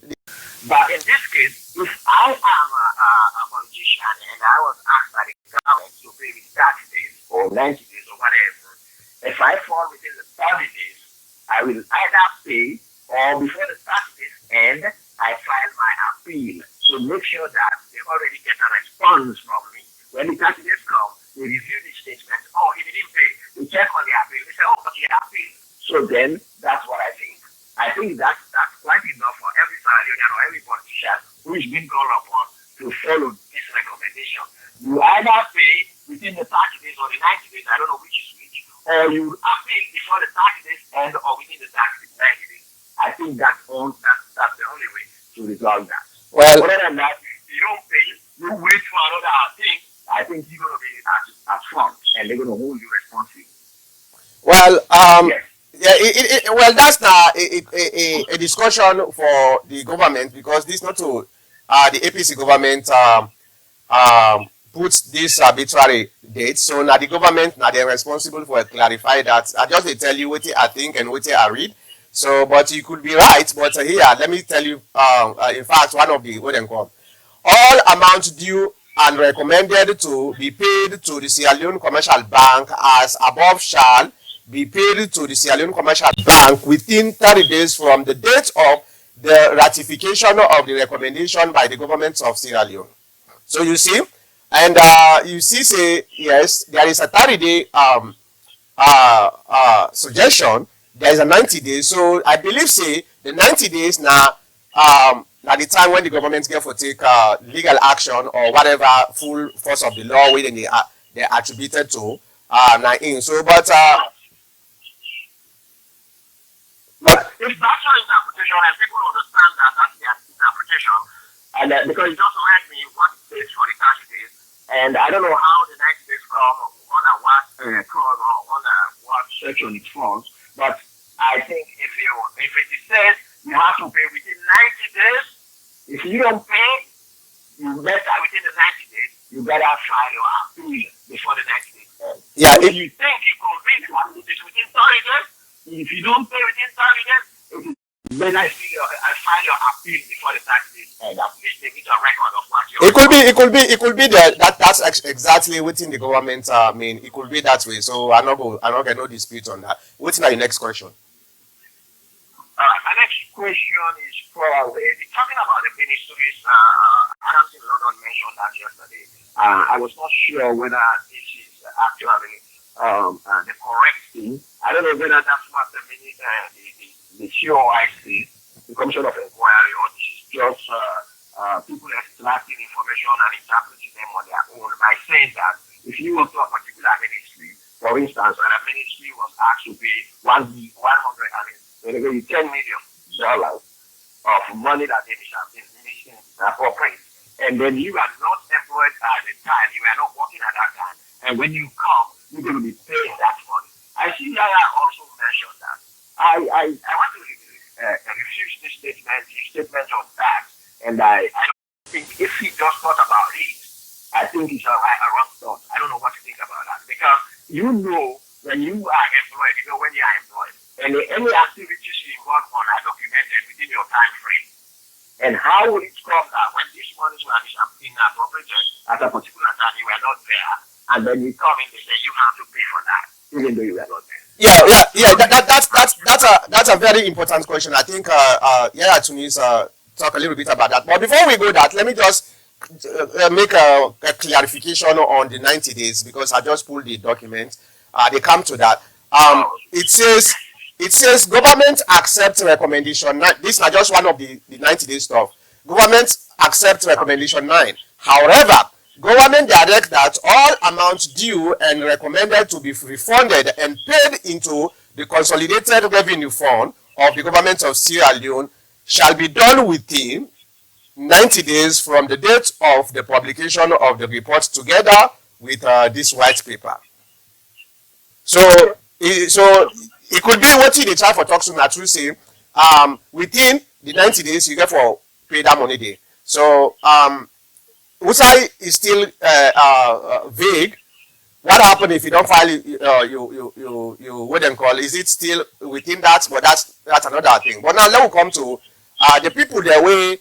But in this case, if I am a politician and I was asked by the government to pay me 30 days or 90 days or whatever, if I fall within the 30 days, I will either pay or before the 30 days end, I file my appeal to make sure that they already get a response from me. When the 30 days come, they review the statement. Oh, he didn't pay. They check on the appeal. They say, oh, but he appealed. So then, that's what I think. I think that's quite enough for every Sierra Leonean or every politician who is being called upon to follow this recommendation. You either pay within the 30 days or the 90 days, I don't know which is which, or you appeal before the 30 days end or within the 90 days. I think that's the only way to resolve that. Well, other than that, if you don't pay, you wait for another thing, I think you're going to be at front and they're going to hold you responsible. Well, yes. Yeah, well, that's not a discussion for the government, because this not to the APC government puts this arbitrary date. So now the government now they're responsible for clarify that. I just tell you what I think and what I read. So, but you could be right. But here, let me tell you. In fact, one of the what they call all amounts due and recommended to be paid to the Sierra Leone Commercial Bank as above shall be paid to the Sierra Leone Commercial Bank within 30 days from the date of the ratification of the recommendation by the government of Sierra Leone. So you see, and you see, say yes, there is a 30-day suggestion. There is a 90 days. So I believe, say the 90 days now. At the time when the government get for take legal action or whatever full force of the law within they attributed to so but if that's your interpretation and people understand that that's their interpretation, and because you just read me what it says for the 30 days, and I don't know how the 90 days come under what clause or under what section it falls, but I think you don't pay, you better within the 90 days, you better file your appeal before the 90 days end. Yeah. If you think you can read it within 30 days, if you don't pay within 30 days, then I file your appeal before the 30 days end. At least they get a record of what you're. It could be that's exactly within the government. I mean, it could be that way. So I'm not get no dispute on that. What's now your next question? My next question is probably talking about the ministries. I don't think London mentioned that yesterday. I was not sure whether this is actually the correct thing. I don't know whether that's what the COI says, the Commission of Inquiry, or this is just people extracting information and interpreting them on their own by saying that if you go to a particular ministry, for instance, and a ministry was asked to pay $10 million of money that they should appropriate, and then you are not employed at the time, you are not working at that time, and when you come, you're going to be paying that money. I see Yahya also mentioned that. I want to refuse this statement of that, and I don't think if he just thought about it, I think it's a wrong thought. I don't know what to think about that, because you know when you are employed, you know when you are employed, and any activities you involve on are documented within your time frame. And how will it come that when these monies were appropriated at a particular time, you were not there, and then you come in, they say you have to pay for that, even though you were not there? Yeah. That's a very important question. I think Tunis talk a little bit about that. But before we go that, let me just make a clarification on the 90 days, because I just pulled the document. They come to that. It says government accept recommendation 9. This is just one of the 90 days stuff. Government accept recommendation 9. However, government direct that all amounts due and recommended to be refunded and paid into the consolidated revenue fund of the government of Sierra Leone shall be done within 90 days from the date of the publication of the report, together with this white paper. So it could be what they try for talks to say within the 90 days you get for pay that money there. So Usai is still vague. What happened if you don't file you wouldn't call? Is it still within that? But that's another thing. But now let me come to the people their way.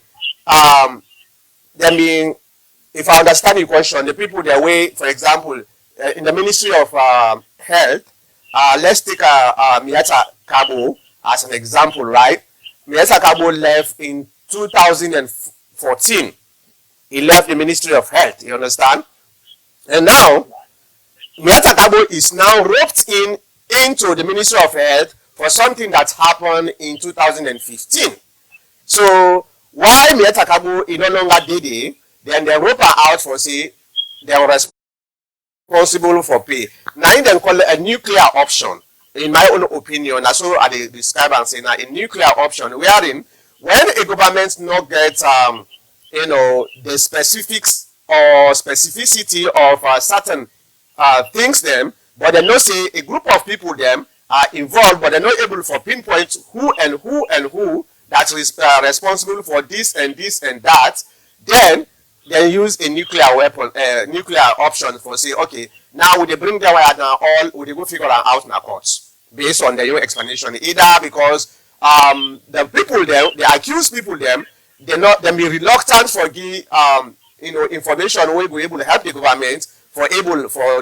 If I understand your question, the people their way, for example, in the Ministry of Health, let's take Miata Kabo as an example, right? Miata Kabo left in 2014. He left the Ministry of Health, you understand? And now, Miata Kabo is now roped into the Ministry of Health for something that happened in 2015. So, why Miata Kabo is no longer did it, then they rope her out for, say, they are responsible for pay. Now, they call it a nuclear option, in my own opinion. That's what I describe and say now, a nuclear option, wherein when a government not gets the specifics or specificity of certain things them, but they know say a group of people them are involved, but they're not able to pinpoint who that is responsible for this and this and that, then they use a nuclear weapon, nuclear option for say, okay, now would they bring their wire now, or would they go figure out in the courts based on their explanation, either because the people them, the accused people them, they be reluctant for give information where we able to help the government for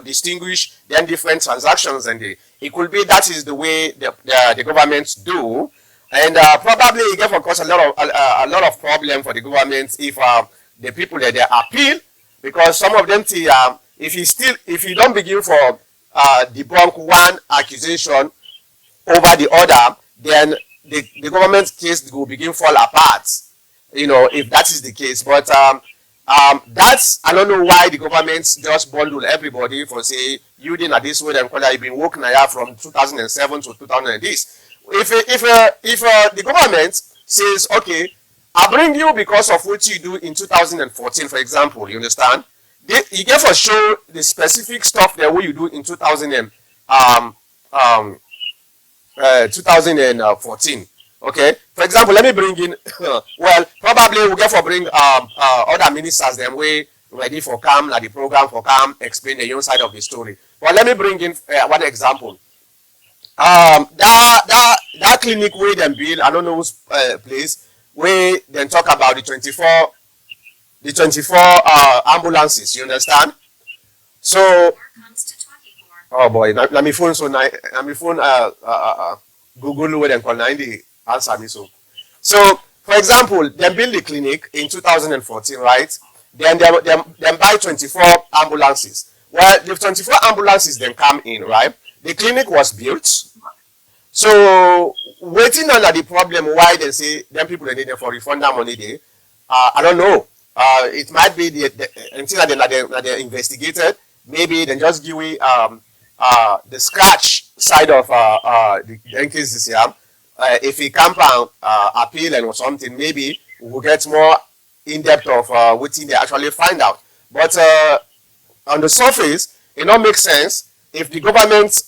distinguish then different transactions, and it could be that is the way the governments do, and probably it get of course a lot of problem for the government if the people that they appeal, because some of them if you don't begin for debunk one accusation over the other, then the government case will begin fall apart. If that is the case, but that's, I don't know why the government just bundle everybody for say you didn't at this way and call you've been working here from 2007 to 2000 this. If the government says, okay, I bring you because of what you do in 2014, for example, you understand? You get for show the specific stuff that what you do in 2014. Okay, for example, let me bring in. Well, probably we'll get for bring other ministers them way ready for come like the program for come explain the own side of the story. But let me bring in one example. That clinic where them build, I don't know whose place where then talk about the 24 ambulances. You understand? So, oh boy, let me phone so let me phone Google where them call 90 answer me so. So, for example, they build the clinic in 2014, right? Then they buy 24 ambulances. Well, the 24 ambulances then come in, right? The clinic was built. So, waiting on the problem why they say them people they need them for refund that money they, I don't know. It might be until they investigated. Maybe they just give we the scratch side of the cases here. If he can't appeal and or something, maybe we'll get more in depth of what they actually find out. But on the surface, it don't make sense if the government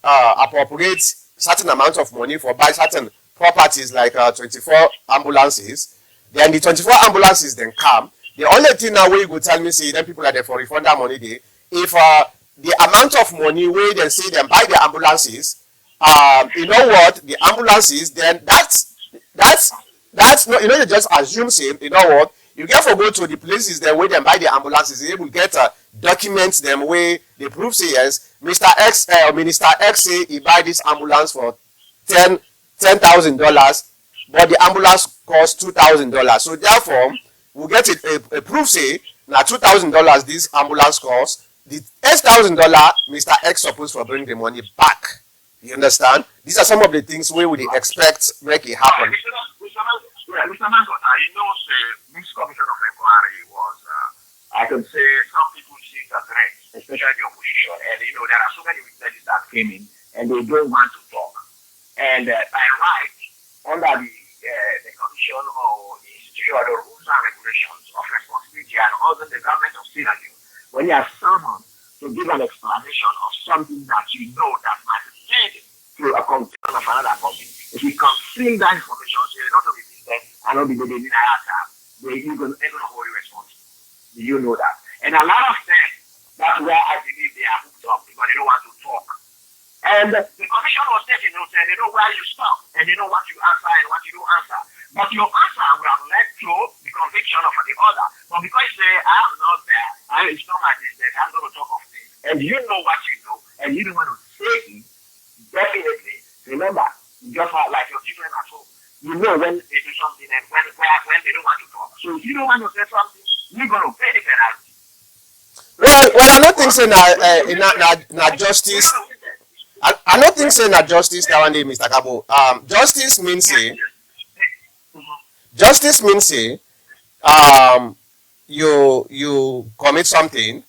appropriates certain amount of money for buy certain properties like 24 ambulances. Then the 24 ambulances then come. The only thing now where you go tell me say then people are there for refund that money they if the amount of money where they say them buy the ambulances, you know what the ambulances then that's not you know they just assume same you know what you get for go to the places then where they buy the ambulances they will get documents them where they prove say yes Mr. X Minister X say he buy this ambulance for $10,000 but the ambulance costs $2,000 so therefore we get a proof say now $2,000 this ambulance costs the $8,000 Mr. X supposed to bring the money back. You understand? These are some of the things we would expect make it happen. Mr. Mankota, you know, this commission of inquiry was, I can say, some people see it as a threat, especially the opposition. And, you know, there are so many witnesses that came in and they don't want to talk. And by right, under the commission or the institution or the rules and regulations of responsibility and also the government of Sierra Leone, when you are summoned to give an explanation of something that you know that might lead to a conviction of another person, if you conceal that information, so you're not to be business and not be the in you're going to hold you responsible. Do you know that? And a lot of them, that's where I believe they are hooked up because they don't want to talk. And the commission was taking notes and they know where you stop and they know what you answer and what you don't answer. But your answer will have led to the conviction of the other. But because you say, I am not there, it's not my business, I'm going to talk of this. And you know what you know, and you don't want to say it, definitely, remember, you just have like your children at home. You know when they do something and when they don't want to talk. So if you don't want to say something, you're going to pay the penalty. Well, I don't think so na justice. I don't think so na justice that one day, Mr. Kabo. Justice means say justice means say you commit something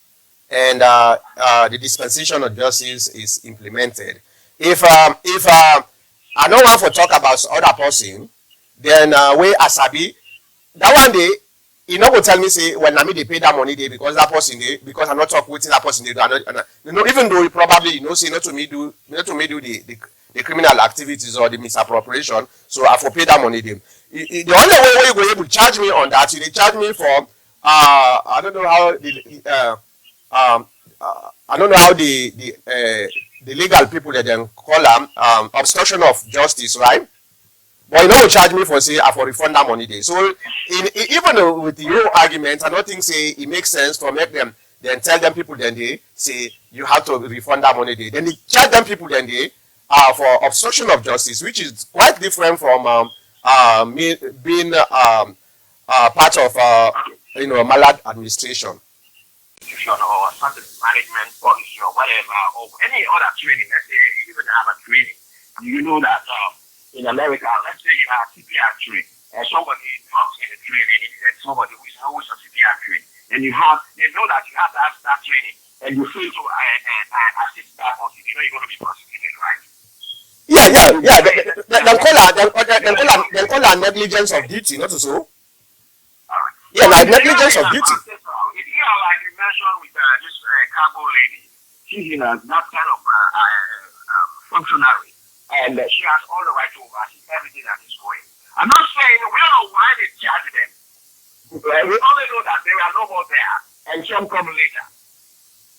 and the dispensation of justice is implemented. If I don't want to talk about other person, then where Asabi that one day you know go tell me say when I they pay that money day because that person day because I'm not talking with that person they do. You know, even though you probably you know say not to me do the criminal activities or the misappropriation, so I for pay that money day. The only way you go able to charge me on that, you they charge me for I don't know how I don't know how the legal people that then call them obstruction of justice, right? But you know, charge me for say I for refund that money day. So even with your argument, I don't think say it makes sense to make them then tell them people then they say you have to refund that money day. Then they charge them people then they for obstruction of justice, which is quite different from me being part of malad administration. Or something management policy or whatever, or any other training, let's say you even have a training. You know that in America, let's say you have CPR training, and somebody comes in a train and you get somebody who is always a CPR training, and they know that you have that training, and you fail to assist that person, you know you're going to be prosecuted, right? Yeah. They call her negligence of duty, not so. Yeah, like negligence of duty. If you are like you mentioned with this cargo lady, she's in that kind of functionary, and she has all the right to oversee everything that is going I'm not saying we don't know why they charge them. We only know that they are no more there, and some come later.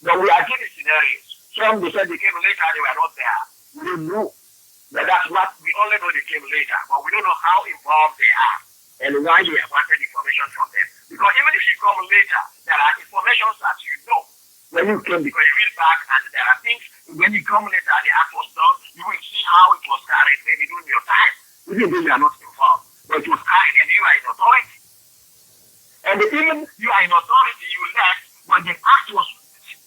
But we are giving scenarios. Some they said they came later, they were not there. We don't know. But that's what we only know they came later, but we don't know how involved they are and why they wanted information from them. Because even if you come later, there are informations that you know when you came, because you read back and there are things, when you come later, the act was done, you will see how it was carried, maybe during your time. Even though you are not involved, but it was carried and you are in authority. And even you are in authority, you left, but the act was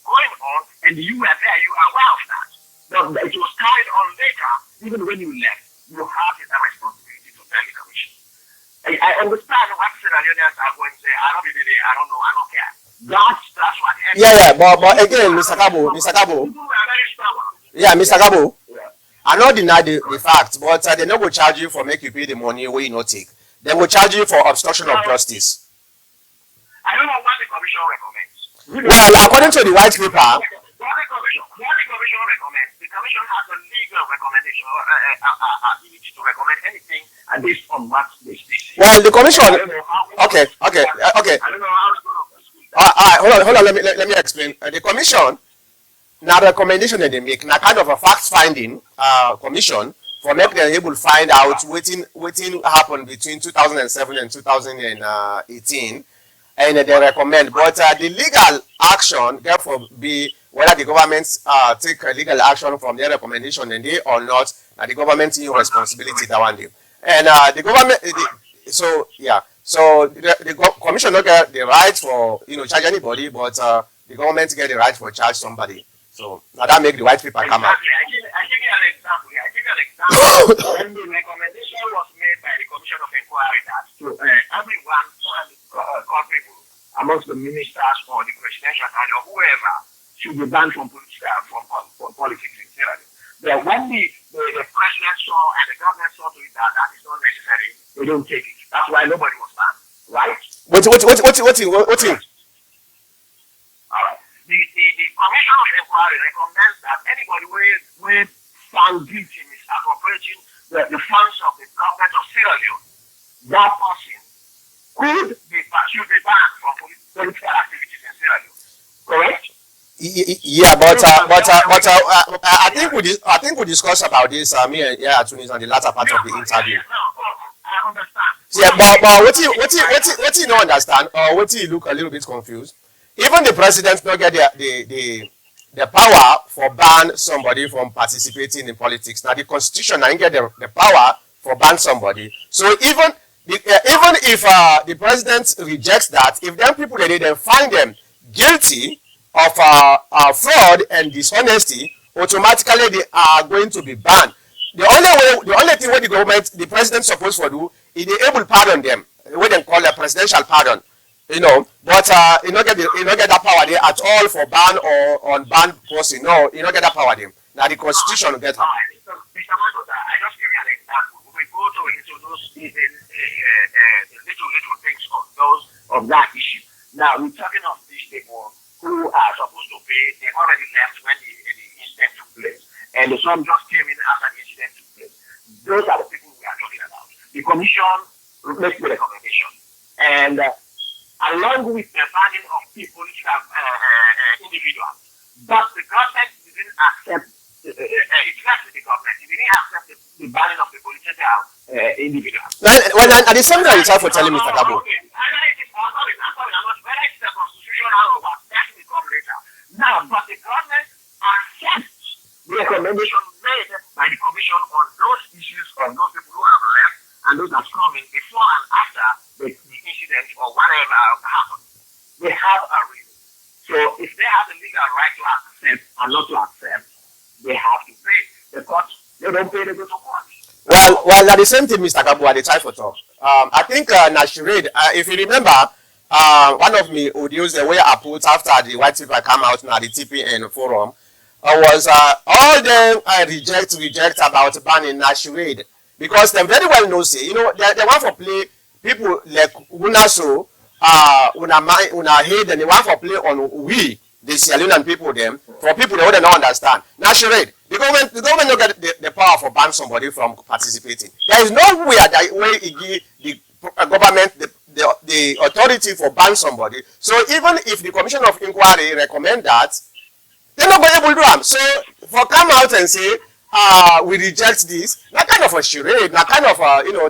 going on and you were there, you are aware of that. But it was carried on later, even when you left, you have the responsibility to tell the commission. I understand what Sierra Leoneans are going to say, I don't believe it, I don't know, I don't care. That's what but again, Mr. Kabo. Yeah, Mr. Kabo. Yeah. I not deny the fact, but they not go charge you for make you pay the money where you not take. They will charge you for obstruction of justice. I don't know what the commission recommends. Well, according to the white paper, what the commission recommends, the commission has a legal recommendation or ability to recommend anything based on what they say. well, the commission. Okay. I don't know how it's going to Hold on. Let me explain. The commission, now recommendation that they make, now kind of a fact-finding commission for make them able to find out what happened between 2007 and 2018, and they recommend. But the legal action, therefore, be whether the government take legal action from their recommendation and they or not, the government in responsibility that one day. And the government, So the commission don't get the right for charge anybody, but the government get the right for charge somebody. So now that make the white paper come out. I give you an example. When the recommendation was made by the Commission of Inquiry that everyone culpable amongst the ministers or the presidential side or whoever should be banned from politics in Sierra Leone. But when the president saw and the government saw to it that is not necessary, they don't take it. That's why nobody was banned, right? What's in? All right. The Commission of Inquiry recommends that anybody who found guilty in misappropriating the funds of the government of Sierra Leone, that person should be banned from political activities in Sierra Leone. Correct? Yeah, but I think we discussed about this me and Tunis on the latter part of the interview. I understand. Yeah, but what you don't understand, or what you look a little bit confused. Even the president don't get the power for ban somebody from participating in politics. Now the constitution ain't get the power for ban somebody. So even if the president rejects that, if them people they find them guilty of fraud and dishonesty, automatically they are going to be banned. The only thing what the president supposed to do is they able to pardon them, what they call a presidential pardon, But you don't get that power there at all for ban or unbanned person. No, you don't get that power there. Now the constitution will get her. Mr. Mankota, I just give you an example. We go into those little things of that issue. Now we're talking of these people who are supposed to pay. They already left when the incident took place, and some just came in after the incident took place. Those are the people we are talking about. The commission makes the recommendation, and along with the banning of people, individuals, but the government didn't accept. It left the government. It didn't accept the banning of the political individuals. At the same time, it's hard for telling Mr. Kabo. Whether it's the constitutional or what, that will come later. Now, but the government accepts the recommendation made by the commission on those issues of those people who have left and those that come in before and after the incident or whatever happened. They have a reason. So if they have the legal right to accept and not to accept, they have to pay. Because they don't pay, they go to court. Well, at the same thing, Mr. Kabo, at the time for talk. I think Nashirid, if you remember, one of me audios the way I put after the white paper come out now the TPN forum was all them reject about banning Nashirid because they very well know say they want to play people like una so una hate and they want to play on we the Sierra Leonean people them for people they don't understand Nashirid. The government don't get the power for ban somebody from participating. There is nowhere that way it give the government the authority for ban somebody. So even if the Commission of Inquiry recommend that, they're not going to do them. So for come out and say, we reject this, not kind of a charade, not kind of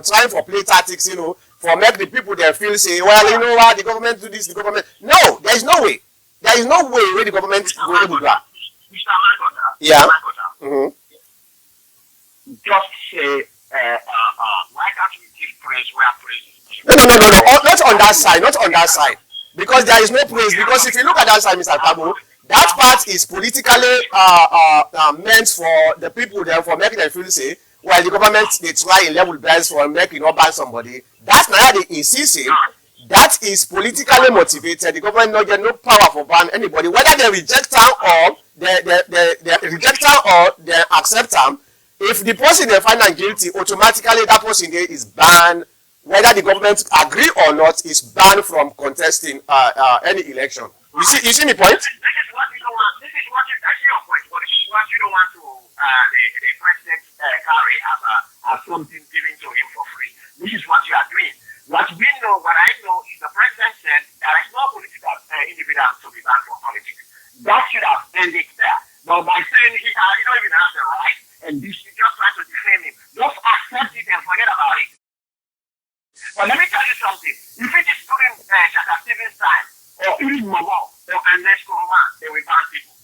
trying for play tactics, for make the people there feel say, well, you know what, the government do this, the government. No, there is no way. There is no way where the government will able to do that. Mr. Mankota. Yeah. Mankota. Just say, why can't we give praise where praise is due? No. Not on that side. Not on that side. Because there is no praise. Because if you look at that side, Mr. Kabo, that part is politically meant for the people there for making them feel say, well, the government they try in level best for making not ban somebody. That's not how they insist it. That is politically motivated. The government not get no power for ban anybody, whether they reject them or they reject them or they accept them. If the person they find them guilty, automatically that person there is banned. Whether the government agree or not, is banned from contesting any election. You see my point? This is what you don't want. This is what you. I see your point, but this is what you don't want to the president carry as something given to him for free. This is what you are doing. What I know is the president said there is no political individual to be banned from politics. That should have ended there. But by saying he don't even have the right, and this is just trying to defame him. Just accept it and forget about it. But let me tell you something. If it is during Chaka Stevens' time, or even Mamo, or Ernest Roman, they will ban people.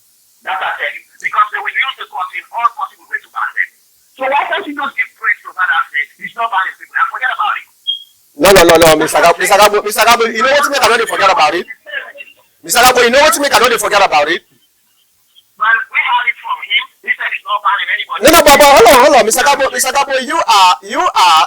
That's what I tell you. Because they will use the court in all possible ways to ban them. So why can't you just give praise to that and say, he's not banning people, and forget about it? No, Mr. Gabo, you know what to make I don't forget about it? Mr. Gabo, you know what to make I don't forget about it? Well, we heard it from him. He said he's not banning anybody. No, but hold on, Mr. Gabo, you are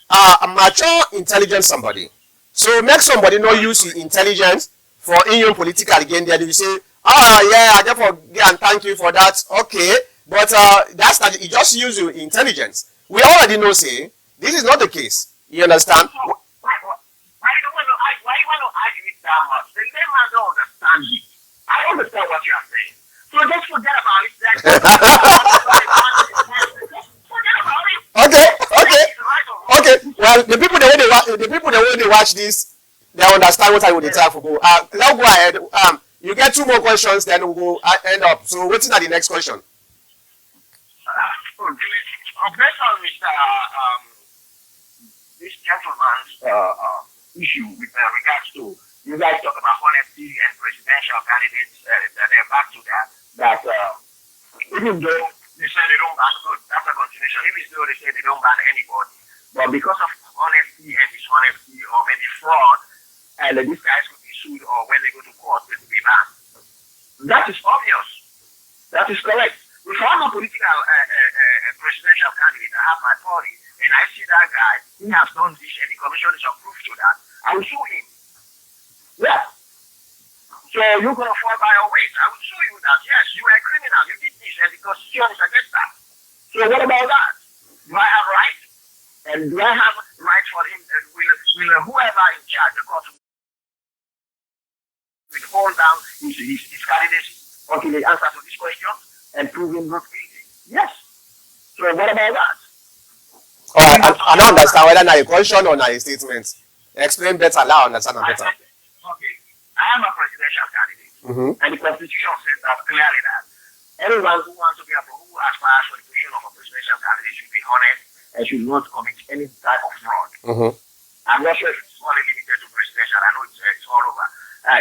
a mature, intelligent somebody. So make somebody not use your intelligence for in your political gain. Then you say, yeah, therefore, and thank you for that. Okay, but that's not. You just use your intelligence. We already know, say this is not the case. You understand? So, why you want to argue it that much? The same man don't understand it. I understand what you are saying. So just forget about it. Forget about it. Okay. Well, the people the way they watch this, they understand what I would try for go. Let's go ahead. You get 2 more questions, then we'll go end up. So waiting at the next question. Based on this gentleman's issue with regards to you guys talk about honesty and presidential candidates, and then back to that even though they say they don't ban good, that's a continuation. Even though they say they don't ban anybody, but because of honesty and dishonesty or maybe fraud, and these guys could be sued, or when they go to court, they could be banned. That is obvious. That is correct. If I'm a political presidential candidate, I have my party, and I see that guy, he has done this, and the commission is approved to that, I will sue him. Yeah. So you're going to fall by your weight. I will sue you that, yes, you are a criminal, you did this, and the constitution is against that. So what about that? Do I have rights? And do I have rights for him? Will whoever in charge, the court, will hold down his candidates until they answer to this question and prove him not guilty? Yes. So what about that? All right, I don't understand whether now a question or now a statement. Explain better, allow understand better. Okay, I am a presidential candidate, and the Constitution says that clearly that anyone who wants to be who aspires for the position of a presidential candidate should be honest and should not commit any type of fraud. I'm not sure if it's only limited to presidential. I know it's all over.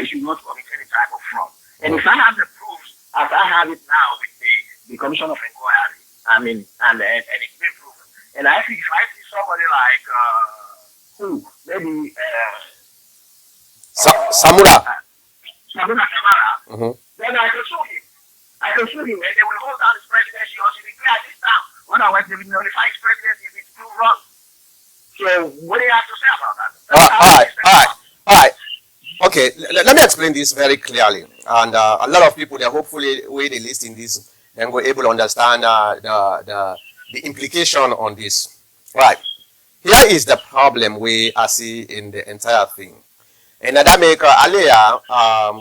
It should not commit any type of fraud. And if I have the proofs, as I have it now with the Commission of Inquiry, I mean, and it's been proven. And if I see somebody like maybe Samura. Then I can sue him. And they will hold down his presidency until he clears this down. Otherwise, they will nullify his presidency if it's too wrong. So, what do you have to say about that? All right. Okay, let me explain this very clearly. And a lot of people, they hopefully, when they listen this, then go able to understand the implication on this. Right. Here is the problem we are seeing in the entire thing. And that make earlier,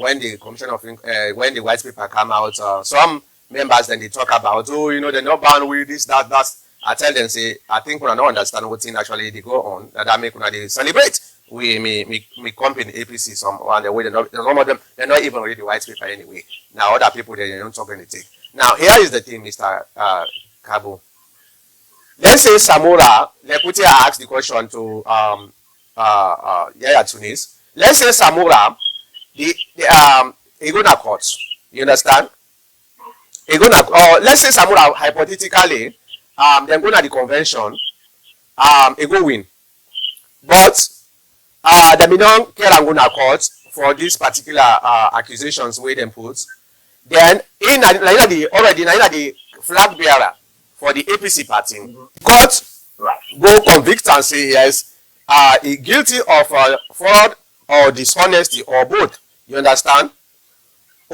when the commission of when the white paper come out, some members, then they talk about, oh, you know, they're not bound with this, that, that's. I tell them, say, I think we don't understand what thing actually they go on, that make they celebrate. We me company APC some the way some of them they're not even read the white paper anyway. Now other people they don't talk anything. Now here is the thing, Mr. Kabo. Let's say Samora, Lekuti asked the question to Yahya Tunis. Let's say Samora, he go to court. You understand? He go to, let's say Samora hypothetically, then go to the convention, he go win. But the Minon Keranguna court for these particular accusations where them put. Then in the flag bearer for the APC party, court go convict and say yes, he guilty of fraud or dishonesty or both. You understand?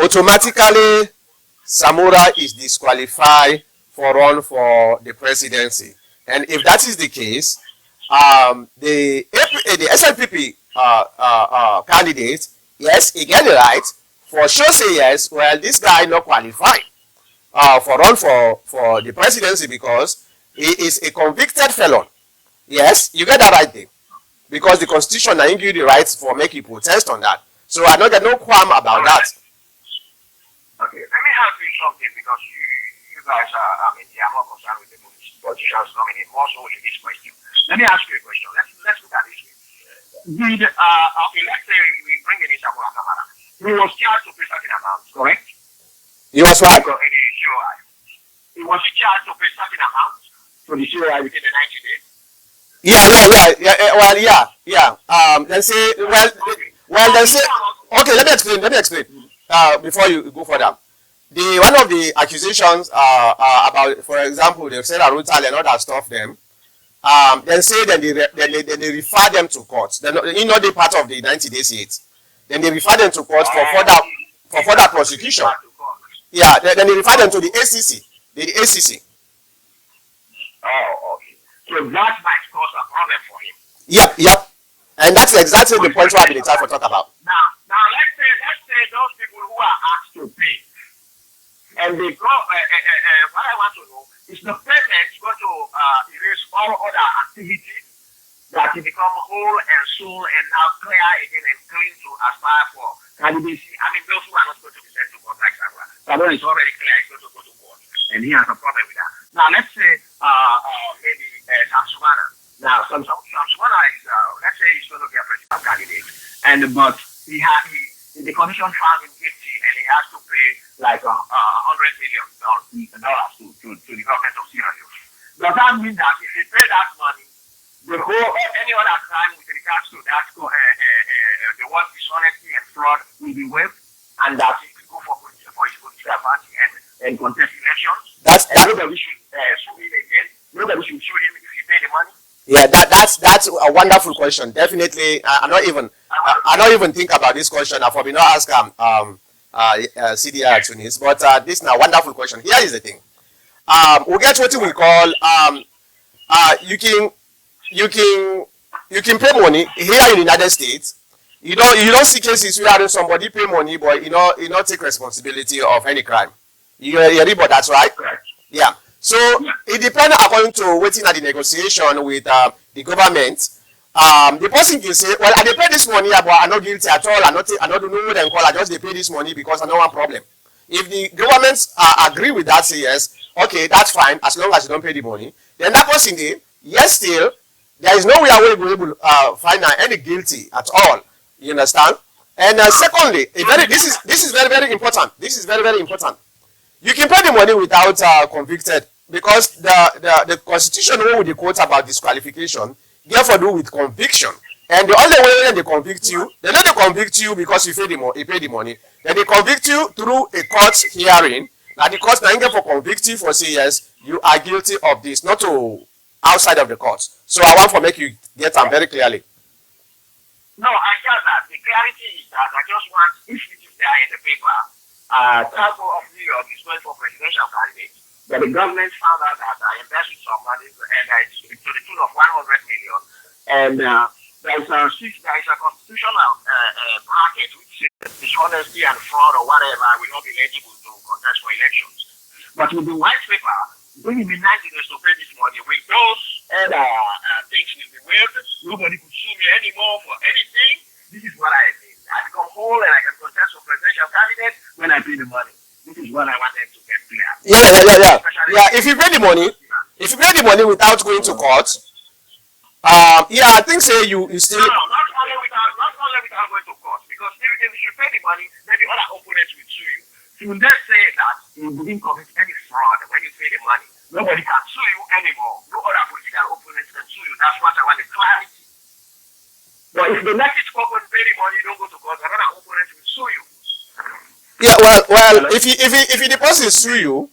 Automatically, Samora is disqualified for run for the presidency. And if that is the case, the SLPP candidate, yes, he get it right. For sure say yes, well, this guy not qualified for run for the presidency because he is a convicted felon. Yes, you get that right thing. Because the constitution now give you the rights for making protest on that. So I don't get no qualm about that. Okay, let me ask you something because you guys are, they are more concerned with the politicians nominee more so in this question. Let me ask you a question. Let's look at this way. Okay, let's say we bring in Isabella Kamara. He was charged to pay certain amounts, correct? He was what? He was charged to pay certain amounts to the COI within the 90 days. Then say, then say, okay, let me explain. Before you go further. One of the accusations about, for example, they've said Arutal and all that stuff, then say then they refer them to court. They're not the part of the 90 days yet. Then they refer them to court for further prosecution. Yeah, then they refer them to the ACC. The ACC. Oh, okay. So that might cause a problem for him. Yep. And that's exactly the point where I've been trying to talk about. Now let's say those people who are asked to pay, and they go. What I want to know is the payment going to erase all other activities that he become whole and soul and now clear again and clean to aspire for candidacy. I mean, those who are not going to be sent to court, like Sabra is already clear he's going to go to court, and he has a problem with that. Now let's say maybe Samsumana. Now Samsumana is let's say he's going to be a presidential candidate, and but the commission found him guilty, and he has to pay like $100 million to the government of Sierra Leone. Does that mean that if he pay that money, the whole any other crime with regards to that the word dishonesty and fraud will be waived, and that he will go for his political party and contest elections? Nobody should sue him again. Nobody should sue him if he pay the money. Yeah, that's a wonderful question. Definitely, I don't even think about this question. I probably not ask Sidi Tunis, but this is a wonderful question. Here is the thing. We get what we call you can pay money here in the United States. You don't see cases where somebody pay money, but you not take responsibility of any crime. You read about that's right? Correct. Yeah. So it depends according to waiting at the negotiation with the government. The person can say, well, I pay this money, but I'm not guilty at all. I don't know what they call. I just pay this money because I know one problem. If the governments agree with that, say yes, okay, that's fine as long as you don't pay the money. Then that person, yes, still there is no way I will be able to find any guilty at all. You understand? And secondly, this is very very important. This is very very important. You can pay the money without convicted because the constitution with the quote about disqualification therefore do with conviction. And the only way they convict you, they don't convict you because you pay the money. Then they convict you through a court hearing. Now the court now for convicting for say yes, you are guilty of this, not to outside of the court. So I want to make you get them very clearly. No, I get that. The clarity is that I just want, if it is there in the paper, Taco of New York is going for presidential candidate. But the government found out that I invested some money and it's to the tune of $100 million. And there is a constitutional bracket which says dishonesty and fraud or whatever will not be eligible to contest for elections. But with the white paper, going to be 90 days to pay this money. With those other things will be waived. Nobody could sue me anymore for anything. This is what I did. I become whole and I can contest for presidential candidate when I pay the money. This is what I wanted to get clear. Yeah. If you pay the money without going to court, yeah, I think say you still. No, not only without going to court, because if you pay the money, then the other opponents will sue you. You will then say that you didn't commit any fraud when you pay the money. Nobody can sue you anymore. No other political opponents can sue you. That's what I want the clarity. But if the next corporate pay the money, you don't go to court, another opponent will sue you. Yeah, well, if the person sue you,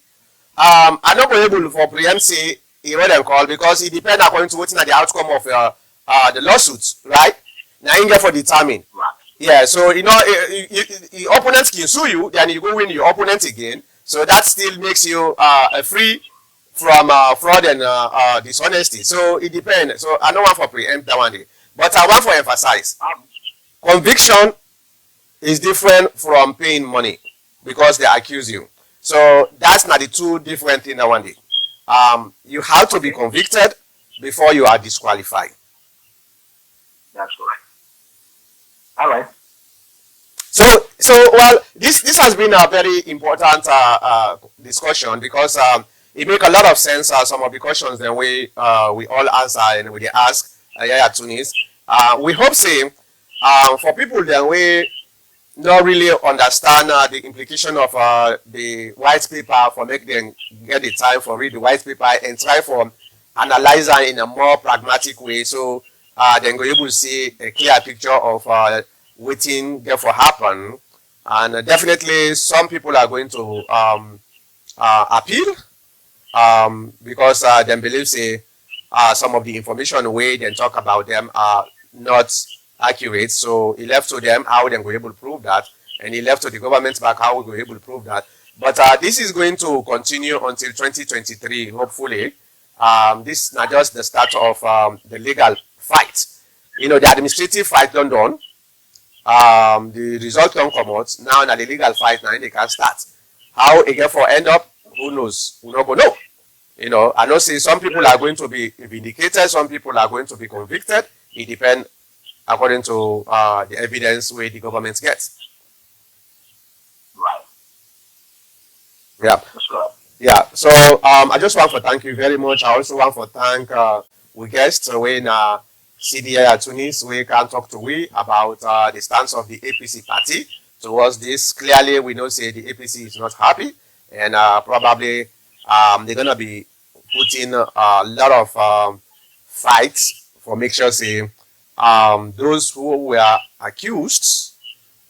I'm not able for preempt say what they call because it depends according to what's the outcome of the lawsuits, right? Now you get for determine. Right. Yeah, so the opponents can sue you, then you go win your opponent again. So that still makes you free from fraud and dishonesty. So it depends. So I don't want for preempt that one day, but I want for emphasize conviction is different from paying money because they accuse you. So that's not the two different things that one day. You have to be convicted before you are disqualified. That's correct. All right. So well, this has been a very important discussion because it makes a lot of sense. Some of the questions that we all answer and we ask Yahya Tunis. We hope say for people that we not really understand the implication of the white paper for make them get the time for read the white paper and try for analyze it in a more pragmatic way. So then go able to see a clear picture of waiting therefore happen. And definitely some people are going to appeal because they believe say some of the information way they talk about them are not accurate. So it left to them how they were able to prove that, and it left to the government back how we were able to prove that. But this is going to continue until 2023, hopefully. This is not just the start of the legal fight. You know, the administrative fight done done. The result don't come out. Now the legal fight now they can start. How it get for end up, who knows? We not go know. You know, I know say some people are going to be vindicated, some people are going to be convicted. It depends according to the evidence where the government gets. Right. Yeah. That's correct. Yeah. So I just want to thank you very much. I also want to thank we guests when Sidi Tunis we can talk to we about the stance of the APC party towards this. Clearly, we know say the APC is not happy, and probably they're gonna be putting a lot of fights for make sure say those who were accused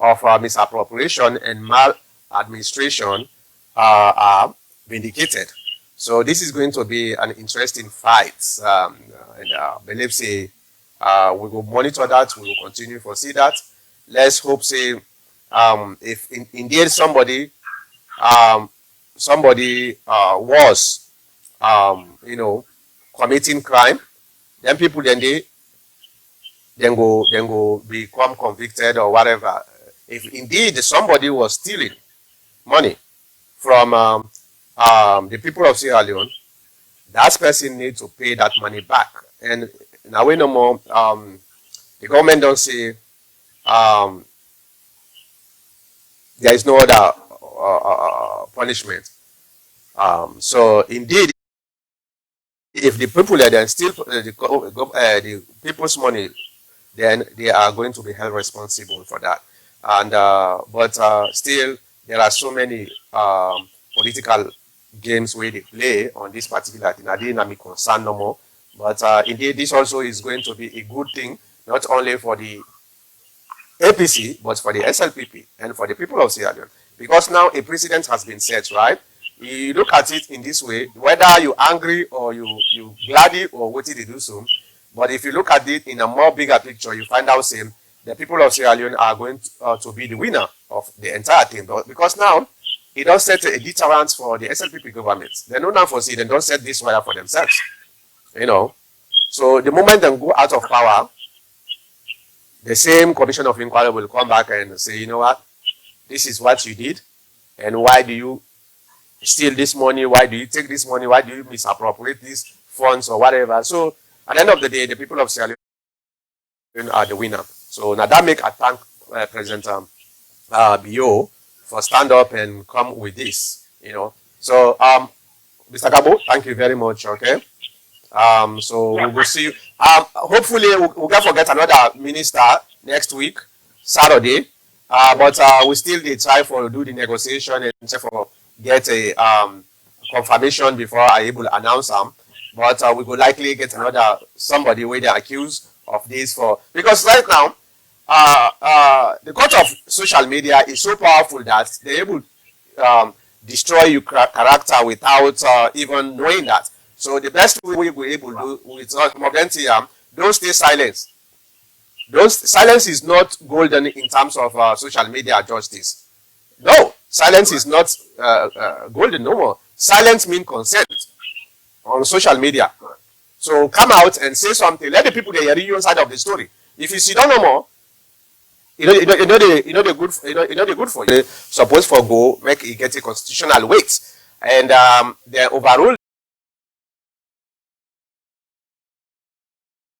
of misappropriation and maladministration are vindicated. So this is going to be an interesting fight, and I believe say we will monitor that. We will continue to see that. Let's hope say if indeed somebody was you know committing crime, then people then go become convicted or whatever. If indeed somebody was stealing money from the people of Sierra Leone, that person needs to pay that money back. And now we no more the government don't say there is no other punishment. So indeed, if the people are then steal the people's money, then they are going to be held responsible for that. And but still, there are so many political games where they play on this particular thing. I didn't make concern no more. But indeed, this also is going to be a good thing, not only for the APC, but for the SLPP and for the people of Sierra Leone. Because now a precedent has been set, right? You look at it in this way, whether you're angry or you gladly or what did you do so. But if you look at it in a more bigger picture, you find out same the people of Sierra Leone are going to be the winner of the entire thing. Because now it does set a deterrent for the SLPP government. They know now for see they don't set this fire for themselves. You know. So the moment they go out of power, the same commission of inquiry will come back and say, you know what, this is what you did, and why do you steal this money? Why do you take this money? Why do you misappropriate these funds or whatever? So at the end of the day, the people of Sierra Leone are the winner. So now that make I thank President Bio for stand up and come with this, you know. So Mr. Gabo, thank you very much. Okay. So we will see you. Hopefully we can forget another minister next week, Saturday. But we still did try for do the negotiation and try for get a confirmation before I able to announce them. But we will likely get another somebody where they accused of this for because right now the court of social media is so powerful that they're able to destroy your character without even knowing that. So the best way we're able to do with Morgantium, don't stay silent. Silence is not golden in terms of social media justice. No, silence is not golden no more. Silence means consent on social media. So come out and say something. Let the people get your side of the story. If you see no more, you know the good for you. Suppose for go make it get a constitutional weight, and they overrule